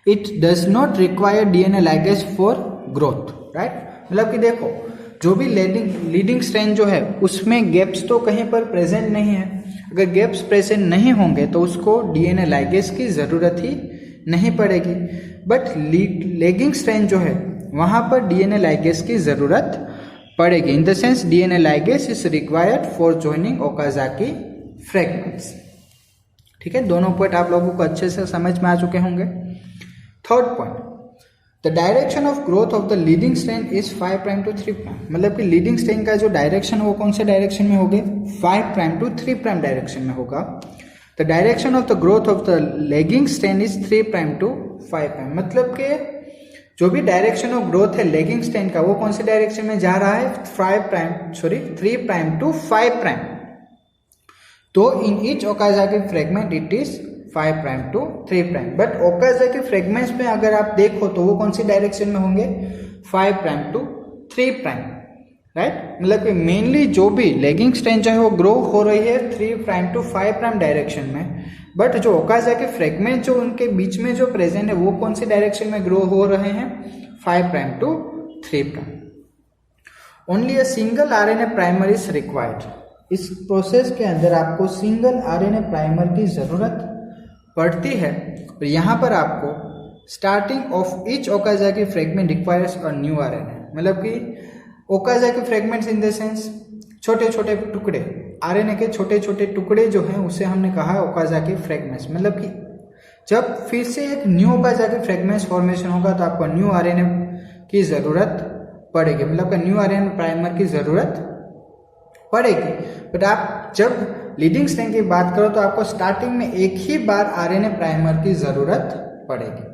It does not require DNA ligase for growth, right. मतलब कि देखो जो भी लीडिंग स्ट्रैंड जो है उसमें गैप्स तो कहीं पर प्रेजेंट नहीं है, अगर गैप्स प्रेजेंट नहीं होंगे तो उसको डीएनए लाइगेज की जरूरत ही नहीं पड़ेगी, बट लेगिंग स्ट्रैंड जो है वहां पर डीएनए लाइगेज की जरूरत पड़ेगी। इन the sense DNA ligase is required for joining Okazaki fragments. ठीक है, दोनों पॉइंट आप लोगों को अच्छे से समझ में आ चुके होंगे। Third point, the direction of growth of the leading strand is 5 prime to 3 prime. मतलब कि लीडिंग स्ट्रैंड का जो डायरेक्शन वो कौन से डायरेक्शन में होगा, 5 प्राइम टू 3 प्राइम डायरेक्शन में होगा। The direction of the growth of the lagging strand is 3 prime to 5 prime. मतलब कि जो भी डायरेक्शन ऑफ ग्रोथ है लेगिंग स्ट्रैंड का वो कौन से डायरेक्शन में जा रहा है, 3 प्राइम टू 5 प्राइम। तो in each Okazaki fragment it is 5 prime to 3 prime. But Okazaki fragments में अगर आप देखो तो वो कौन सी डायरेक्शन में होंगे, 5 प्राइम टू 3 प्राइम, राइट। मतलब कि मेनली जो भी लेगिंग स्ट्रैंड जो है वो ग्रो हो रही है 3 प्राइम टू 5 प्राइम डायरेक्शन में, बट जो ओकाजाकी फ्रेगमेंट जो उनके बीच में जो प्रेजेंट है वो कौन सी डायरेक्शन में ग्रो हो रहे हैं, 5 prime to 3 prime. Only a single RNA primer is required. इस प्रोसेस के अंदर आपको सिंगल आरएनए प्राइमर की जरूरत पड़ती है, और यहाँ पर आपको starting of each Okazaki fragment requires a new RNA. मतलब कि Okazaki fragments in the sense छोटे छोटे टुकड़े, आरएनए के छोटे छोटे टुकड़े जो हैं उसे हमने कहा है ओकाजाकी फ्रेगमेंट्स। मतलब कि जब फिर से एक न्यू ओकाजाकी फ्रेगमेंट्स फॉर्मेशन होगा तो आपको न्यू आरएनए की जरूरत पड़ेगी, मतलब न्यू आरएनए प्राइमर की जरूरत पड़ेगी। बट आप जब लीडिंग स्ट्रैंड की बात करो तो आपको स्टार्टिंग में एक ही बार आरएनए प्राइमर की जरूरत पड़ेगी।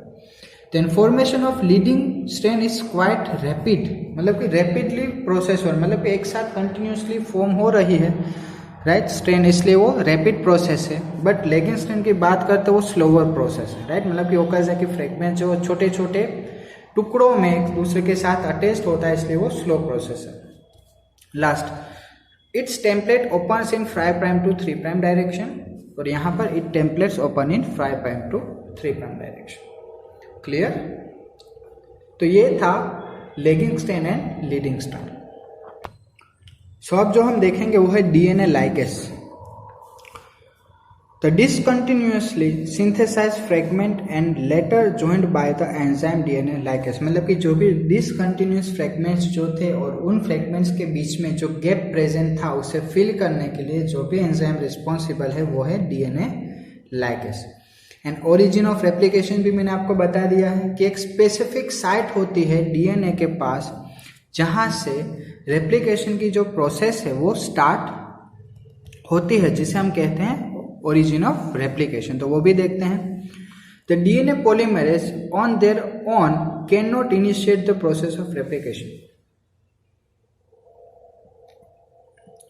Then formation of leading strand is quite rapid. मतलब कि रैपिडली प्रोसेस हो, मतलब कि एक साथ कंटिन्यूसली फॉर्म हो रही है, राइट, स्ट्रैंड, इसलिए वो रैपिड प्रोसेस है। बट लेगिंग स्ट्रैंड की बात करते वो स्लोअर प्रोसेस है, राइट। मतलब कि ओकाजाकी फ्रेगमेंट जो छोटे छोटे टुकड़ों में एक दूसरे के साथ अटैच्ड होता है, इसलिए वो स्लो प्रोसेस है। Last, it's template opens in 5 prime to 3 prime direction, और यहाँ पर it templates open in 5 prime to 3 prime direction. Clear? तो ये था lagging strand and leading strand. So अब जो हम देखेंगे वो है DNA ligase. The discontinuously synthesized fragment and later joined by the enzyme DNA ligase। मतलब कि जो भी discontinuous fragments जो थे और उन fragments के बीच में जो gap present था उसे fill करने के लिए जो भी enzyme responsible है वो है DNA ligase। And origin of replication भी मैंने आपको बता दिया है कि एक specific site होती है DNA के पास जहाँ से replication की जो process है वो start होती है, जिसे हम कहते हैं origin of replication। तो वो भी देखते हैं। The DNA polymerase on their own cannot initiate the process of replication।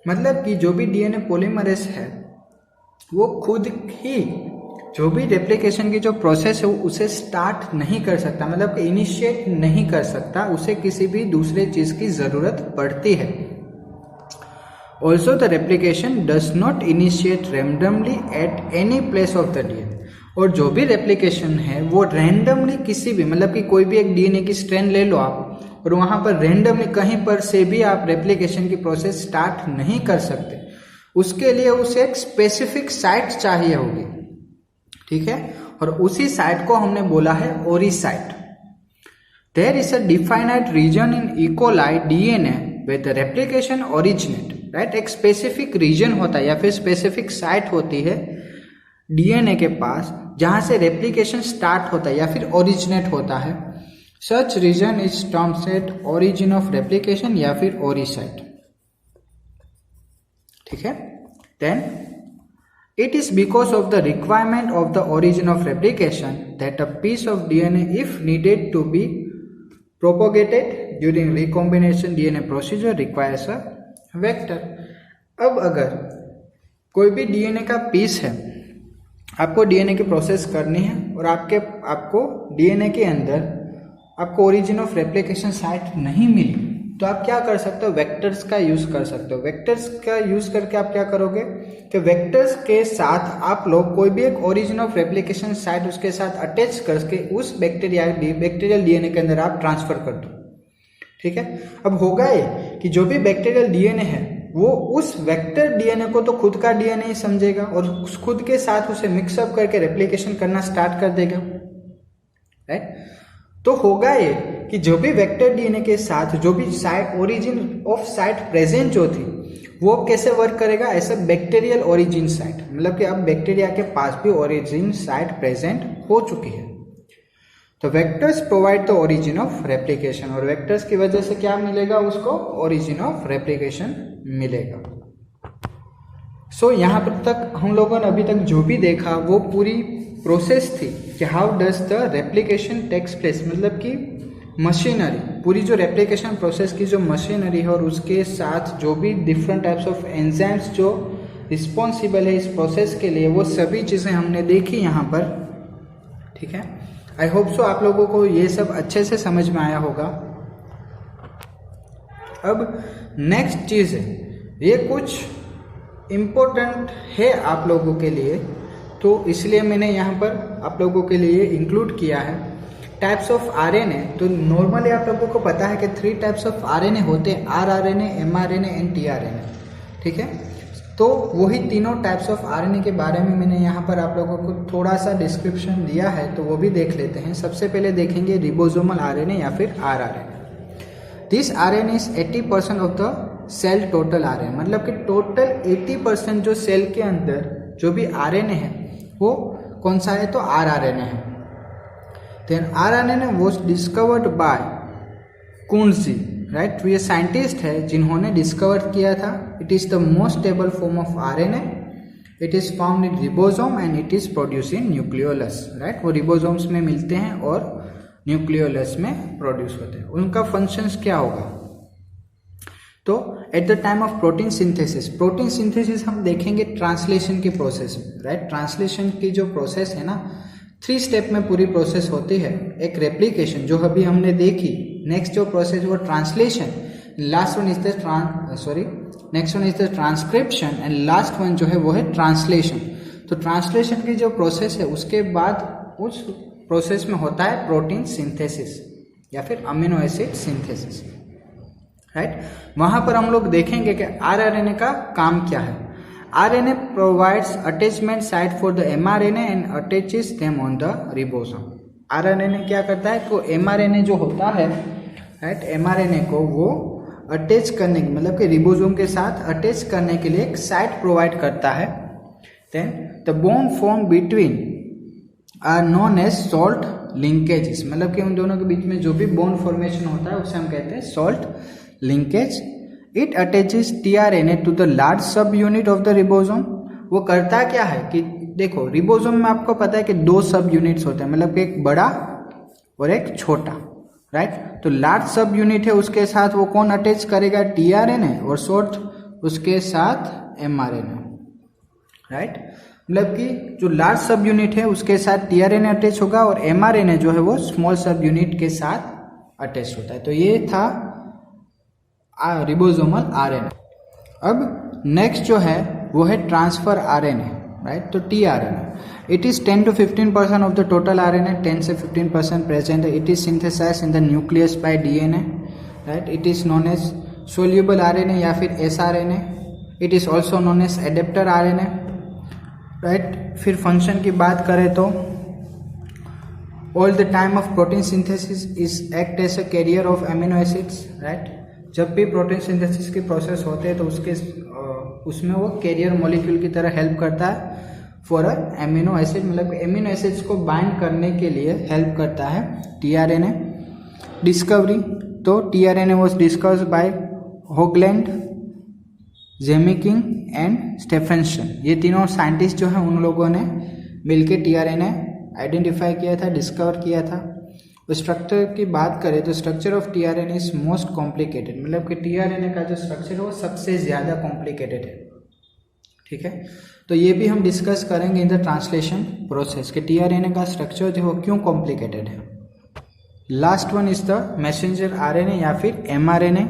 मतलब कि जो भी DNA polymerase है वो खुद ही जो भी replication की जो प्रोसेस है उसे स्टार्ट नहीं कर सकता, मतलब कि इनिशिएट नहीं कर सकता, उसे किसी भी दूसरे चीज की जरूरत पड़ती है। Also, the replication does not initiate randomly at any place of the DNA। और जो भी replication है वो randomly किसी भी, मतलब कि कोई भी एक DNA की स्ट्रैंड ले लो आप और वहां पर randomly कहीं पर से भी आप replication की प्रोसेस स्टार्ट नहीं कर सकते। उसके लिए उसे एक स्पेसिफिक साइट चाहिए होगी, ठीक है, और उसी साइट को हमने बोला है ओरी site. There is a definite region in E. coli DNA where the replication originate। Right, एक स्पेसिफिक रीजन होता है या फिर स्पेसिफिक साइट होती है डीएनए के पास जहां से रेप्लिकेशन स्टार्ट होता है या फिर ओरिजिनेट होता है। Such region is termed at origin of replication या फिर ओरी साइट, ठीक है। Then it is because of the requirement of the origin of replication that a piece of DNA if needed to be propagated during recombination DNA procedure requires a vector. अब अगर कोई भी DNA का piece है, आपको DNA की process करनी है और आपको डीएनए के अंदर आपको ओरिजिन ऑफ रेप्लिकेशन साइट नहीं मिली, तो आप क्या कर सकते हो, वेक्टर्स का यूज कर सकते हो। वेक्टर्स का यूज करके आप क्या करोगे कि वेक्टर्स के साथ आप लोग कोई भी एक ओरिजिन ऑफ रेप्लिकेशन साइट उसके साथ अटैच करके उस बैक्टीरियल डीएनए के अंदर आप ट्रांसफर कर दो। ठीक है, अब होगा ये कि जो भी बैक्टीरियल डीएनए है वो उस वेक्टर डीएनए को तो खुद का डीएनए ही समझेगा और खुद के साथ उसे मिक्सअप करके रेप्लिकेशन करना स्टार्ट कर देगा, राइट। तो होगा ये कि जो भी वेक्टर डीएनए के साथ जो भी site origin of site present जो थी वो कैसे वर्क करेगा, ऐसा बैक्टीरियल ओरिजिन साइट, मतलब कि अब बैक्टीरिया के पास भी ओरिजिन साइट प्रेजेंट हो चुकी है। तो vectors provide the origin of replication, और वेक्टर्स की वजह से क्या मिलेगा उसको, ओरिजिन ऑफ रेप्लिकेशन मिलेगा। सो यहाँ पर तक हम लोगों ने अभी तक जो भी देखा वो पूरी प्रोसेस थी कि how does the replication takes place, मतलब कि मशीनरी, पूरी जो रेप्लिकेशन प्रोसेस की जो मशीनरी है और उसके साथ जो भी डिफरेंट टाइप्स ऑफ एंजाइम्स जो रिस्पॉन्सिबल है इस प्रोसेस के लिए, वो सभी चीज़ें हमने देखी यहाँ पर। ठीक है, आई होप सो आप लोगों को ये सब अच्छे से समझ में आया होगा। अब नेक्स्ट चीज़ है, ये कुछ इम्पोर्टेंट है आप लोगों के लिए, तो इसलिए मैंने यहाँ पर आप लोगों के लिए इंक्लूड किया है। टाइप्स ऑफ आरएनए, तो नॉर्मली आप लोगों को पता है कि 3 टाइप्स ऑफ आरएनए होते हैं, आरआरएनए, एमआरएनए एंड टीआरएनए। ठीक है, तो वही तीनों टाइप्स ऑफ आरएनए के बारे में मैंने यहाँ पर आप लोगों को थोड़ा सा डिस्क्रिप्शन दिया है, तो वो भी देख लेते हैं। सबसे पहले देखेंगे रिबोसोमल आरएनए या फिर rRNA. This RNA is 80% of the cell total RNA, मतलब कि टोटल 80% जो सेल के अंदर जो भी आरएनए है वो कौन सा है, तो आरआरएनए है। Then rRNA was discovered by कुंजी, राइट। तो ये साइंटिस्ट है जिन्होंने डिस्कवर किया था। It is the most stable form of RNA, it is found in ribosome and it is produce in nucleolus, right. वो रिबोसोम्स में मिलते हैं और न्यूक्लियोलस में प्रोड्यूस होते हैं। उनका फंक्शंस क्या होगा, तो at the time of protein synthesis हम देखेंगे ट्रांसलेशन की प्रोसेस में, राइट। ट्रांसलेशन की जो प्रोसेस है ना, 3 स्टेप में पूरी प्रोसेस होती है। एक रेप्लिकेशन जो अभी हमने देखी, नेक्स्ट जो प्रोसेस वो translation, last one is the next one is the transcription and last one जो है वो है ट्रांसलेशन। तो ट्रांसलेशन की जो प्रोसेस है उसके बाद उस प्रोसेस में होता है प्रोटीन सिंथेसिस या फिर अमीनो एसिड सिंथेसिस, राइट। वहां पर हम लोग देखेंगे कि आरआरएनए का काम क्या है। RNA provides attachment site for the mRNA and attaches them on the ribosome. RNA क्या करता है, तो mRNA जो होता है, राइट, mRNA को वो अटैच करने, मतलब कि रिबोसोम के साथ अटैच करने के लिए एक साइट प्रोवाइड करता है। Then the bond form between are known as salt linkages, मतलब कि उन दोनों के बीच में जो भी बॉन्ड फॉर्मेशन होता है उसे हम कहते हैं salt linkage. It attaches tRNA to the large subunit of the ribosome. वो करता क्या है कि देखो, रिबोसोम में आपको पता है कि 2 सब यूनिट्स होते हैं, मतलब कि एक बड़ा और एक छोटा, राइट। तो लार्ज सब यूनिट है उसके साथ वो कौन अटैच करेगा, टीआरएनए, और शॉर्ट उसके साथ एमआरएनए, राइट। मतलब कि जो लार्ज सब यूनिट है उसके साथ टीआरएनए अटैच होगा और एमआरएनए जो है वो स्मॉल सब यूनिट के साथ अटैच होता है। तो ये था रिबोसोमल आरएनए। अब नेक्स्ट जो है वो है ट्रांसफर आरएनए, राइट। तो tRNA, it is 10 to 15% of the total RNA, 10 से 15% प्रेजेंट है। It is synthesized in the nucleus by DNA, right. It is known as soluble RNA या फिर sRNA. It is also known as adapter RNA, right. फिर function की बात करें तो all the time of protein synthesis is act as a carrier of amino acids, right. जब भी protein synthesis की प्रोसेस होते हैं तो उसमें वो कैरियर मॉलिक्यूल की तरह हेल्प करता है फॉर अ एमिनो एसिड, मतलब एमिनो एसिड्स को बाइंड करने के लिए हेल्प करता है टीआरएनए। डिस्कवरी, तो tRNA was discovered by Hoagland, Zamecnik and Stephenson. ये तीनों साइंटिस्ट जो है उन लोगों ने मिलकर टीआरएनए आइडेंटिफाई किया था, डिस्कवर किया था। स्ट्रक्चर की बात करें तो structure of tRNA is most complicated, मतलब कि टीआरएनए का जो स्ट्रक्चर है वो सबसे ज़्यादा कॉम्प्लिकेटेड है, ठीक है। तो ये भी हम डिस्कस करेंगे इन द ट्रांसलेशन प्रोसेस कि टीआरएनए का स्ट्रक्चर जो है क्यों कॉम्प्लिकेटेड है। Last one is the messenger RNA या फिर एमआरएनए।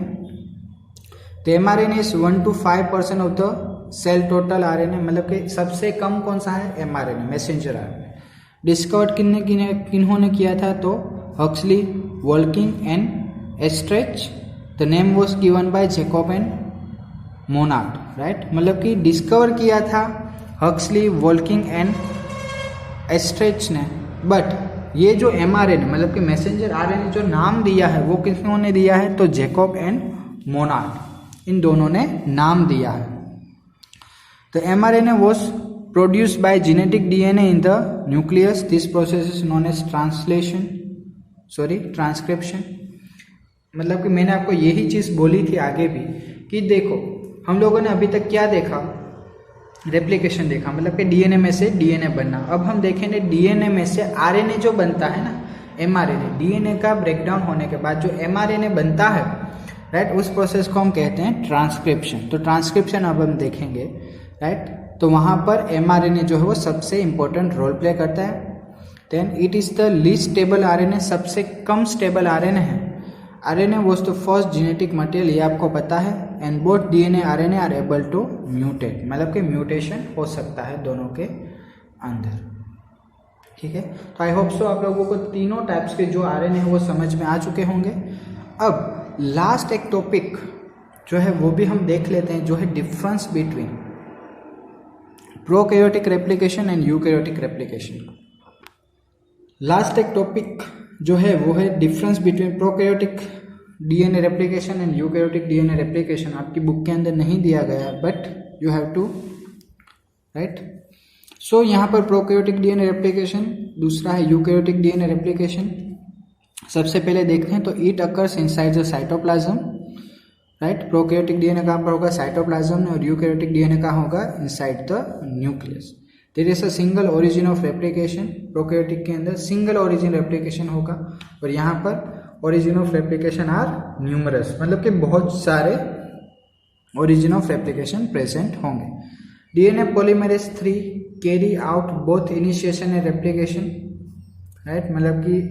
तो mRNA is 1 to 5% of the cell total RNA, मतलब कि सबसे कम कौन सा है, mRNA, मैसेंजर RNA। डिस्कवर्ड किन्होंने किया था, तो Huxley, Volkin and Astrachan. The name was given by Jacob and Monod, right. मतलब कि डिस्कवर किया था हक्सली, वोल्किंग एंड एस्ट्रेच ने, बट ये जो mRNA मतलब कि मैसेंजर RNA जो नाम दिया है वो किन्होंने दिया है, तो जैकब एंड मोनार्ड, इन दोनों ने नाम दिया है। तो mRNA was produced by genetic DNA in the nucleus. This process is known as transcription। मतलब कि मैंने आपको यही चीज़ बोली थी आगे भी कि देखो हम लोगों ने अभी तक क्या देखा, रेप्लिकेशन देखा, मतलब कि डीएनए में से डीएनए बनना। अब हम देखेंगे डीएनए में से आरएनए जो बनता है ना, एमआरएनए, डीएनए का ब्रेकडाउन होने के बाद जो एमआरएनए बनता है, राइट, उस प्रोसेस को हम कहते हैं ट्रांसक्रिप्शन। तो ट्रांसक्रिप्शन अब हम देखेंगे, राइट। तो वहाँ पर एमआरएनए जो है वो सबसे इंपॉर्टेंट रोल प्ले करता है। Then it is the least stable RNA, सबसे कम स्टेबल आरएनए है। RNA was the first genetic material, ये आपको पता है। And both DNA RNA are able to mutate, मतलब कि म्यूटेशन हो सकता है दोनों के अंदर, ठीक है। तो आई होप सो आप लोगों को तीनों टाइप्स के जो आरएनए है वो समझ में आ चुके होंगे। अब लास्ट एक टॉपिक जो है वो भी हम देख लेते हैं, जो है difference between prokaryotic replication and eukaryotic replication. Last एक टॉपिक जो है वो है difference between prokaryotic DNA replication and eukaryotic DNA replication. आपकी बुक के अंदर नहीं दिया गया, but you have to, right. So यहाँ पर प्रोकैरियोटिक डीएनए रेप्लिकेशन, दूसरा है यूकैरियोटिक डीएनए रेप्लिकेशन। सबसे पहले देखते हैं तो it occurs inside the cytoplasm, right. Prokaryotic DNA कहाँ पर होगा, साइटोप्लाज्म में, और यूकैरियोटिक डीएनए कहाँ होगा, inside the nucleus. There is a single origin of replication, prokaryotic के अंदर सिंगल ओरिजिन रेप्लिकेशन होगा, और यहाँ पर origin of replication are numerous, मतलब कि बहुत सारे ओरिजिन ऑफ रेप्लिकेशन प्रेजेंट होंगे। DNA polymerase 3 carry out both initiation and replication, right. मतलब कि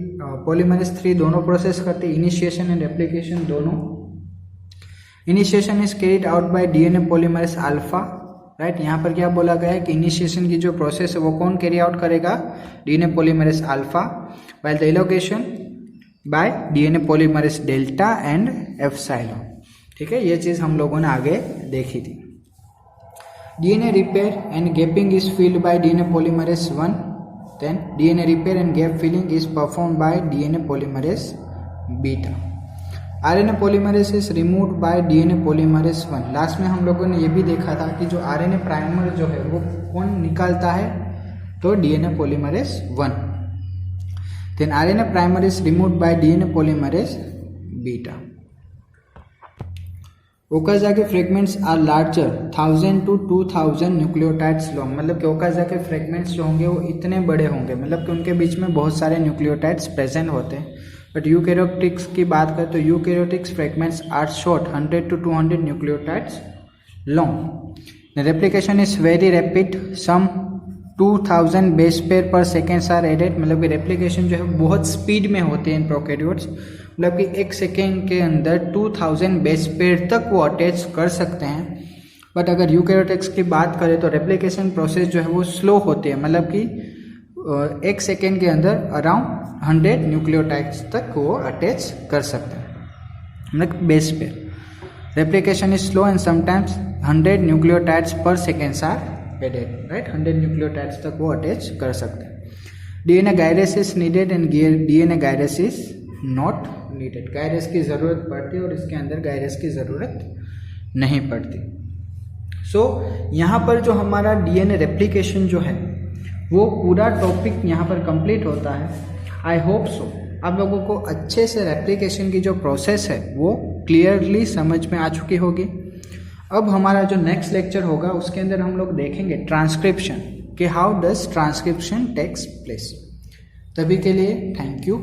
पॉलीमरेज 3 दोनों प्रोसेस करते हैं, इनिशिएशन एंड रेप्लिकेशन दोनों। Initiation is carried out by DNA polymerase alpha, right. यहाँ पर क्या बोला गया है कि इनिशिएशन की जो प्रोसेस है वो कौन कैरी आउट करेगा, DNA polymerase alpha, while the allocation bye DNA polymerase delta and epsilon, ठीक है। ये चीज़ हम लोगों ने आगे देखी थी। DNA repair and gapping is filled by DNA polymerase 1, then DNA repair and gap filling is perform by DNA polymerase beta. RNA polymerase is removed by DNA polymerase 1। Last में हम लोगों ने ये भी देखा था कि जो आरएनए प्राइमर जो है वो कौन निकालता है, तो DNA polymerase 1। Then RNA primer is removed by DNA polymerase beta. Okazaki fragments are larger 1000 to 2000 nucleotides long, मतलब कि ओकाजा के फ्रेगमेंट्स जो होंगे वो इतने बड़े होंगे, मतलब कि उनके बीच में बहुत सारे न्यूक्लियोटाइड्स प्रेजेंट होते हैं। बट यूकैरियोटिक्स की बात करें तो eukaryotics fragments are short 100 to 200 nucleotides long. Replication is very rapid, some 2000 base pair per seconds are added, मतलब कि रेप्लिकेशन जो है बहुत स्पीड में होते हैं इन प्रोकैरियोट्स, मतलब कि एक सेकेंड के अंदर 2000 बेस पेयर तक वो अटैच कर सकते हैं। बट अगर यूकैरियोटिक्स की बात करें तो रेप्लिकेशन प्रोसेस जो है वो स्लो होती है, मतलब कि एक सेकेंड के अंदर अराउंड 100 न्यूक्लियोटाइड्स तक वो अटैच कर सकते हैं, मतलब base pair. Replication is slow and sometimes 100 nucleotides per seconds are added, right. 100 nucleotides तक वो अटैच कर सकते हैं। DNA gyrase is needed and DNA gyrase is not needed. Gyrase की ज़रूरत पड़ती है और इसके अंदर गायरेस की ज़रूरत नहीं पड़ती। सो यहाँ पर जो हमारा डीएनए रेप्लिकेशन जो है वो पूरा टॉपिक यहाँ पर कंप्लीट होता है। आई होप सो आप लोगों को अच्छे से रेप्लिकेशन की जो प्रोसेस है वो क्लियरली समझ में आ चुकी होगी। अब हमारा जो नेक्स्ट लेक्चर होगा उसके अंदर हम लोग देखेंगे ट्रांसक्रिप्शन, कि how does transcription takes place. तभी के लिए थैंक यू।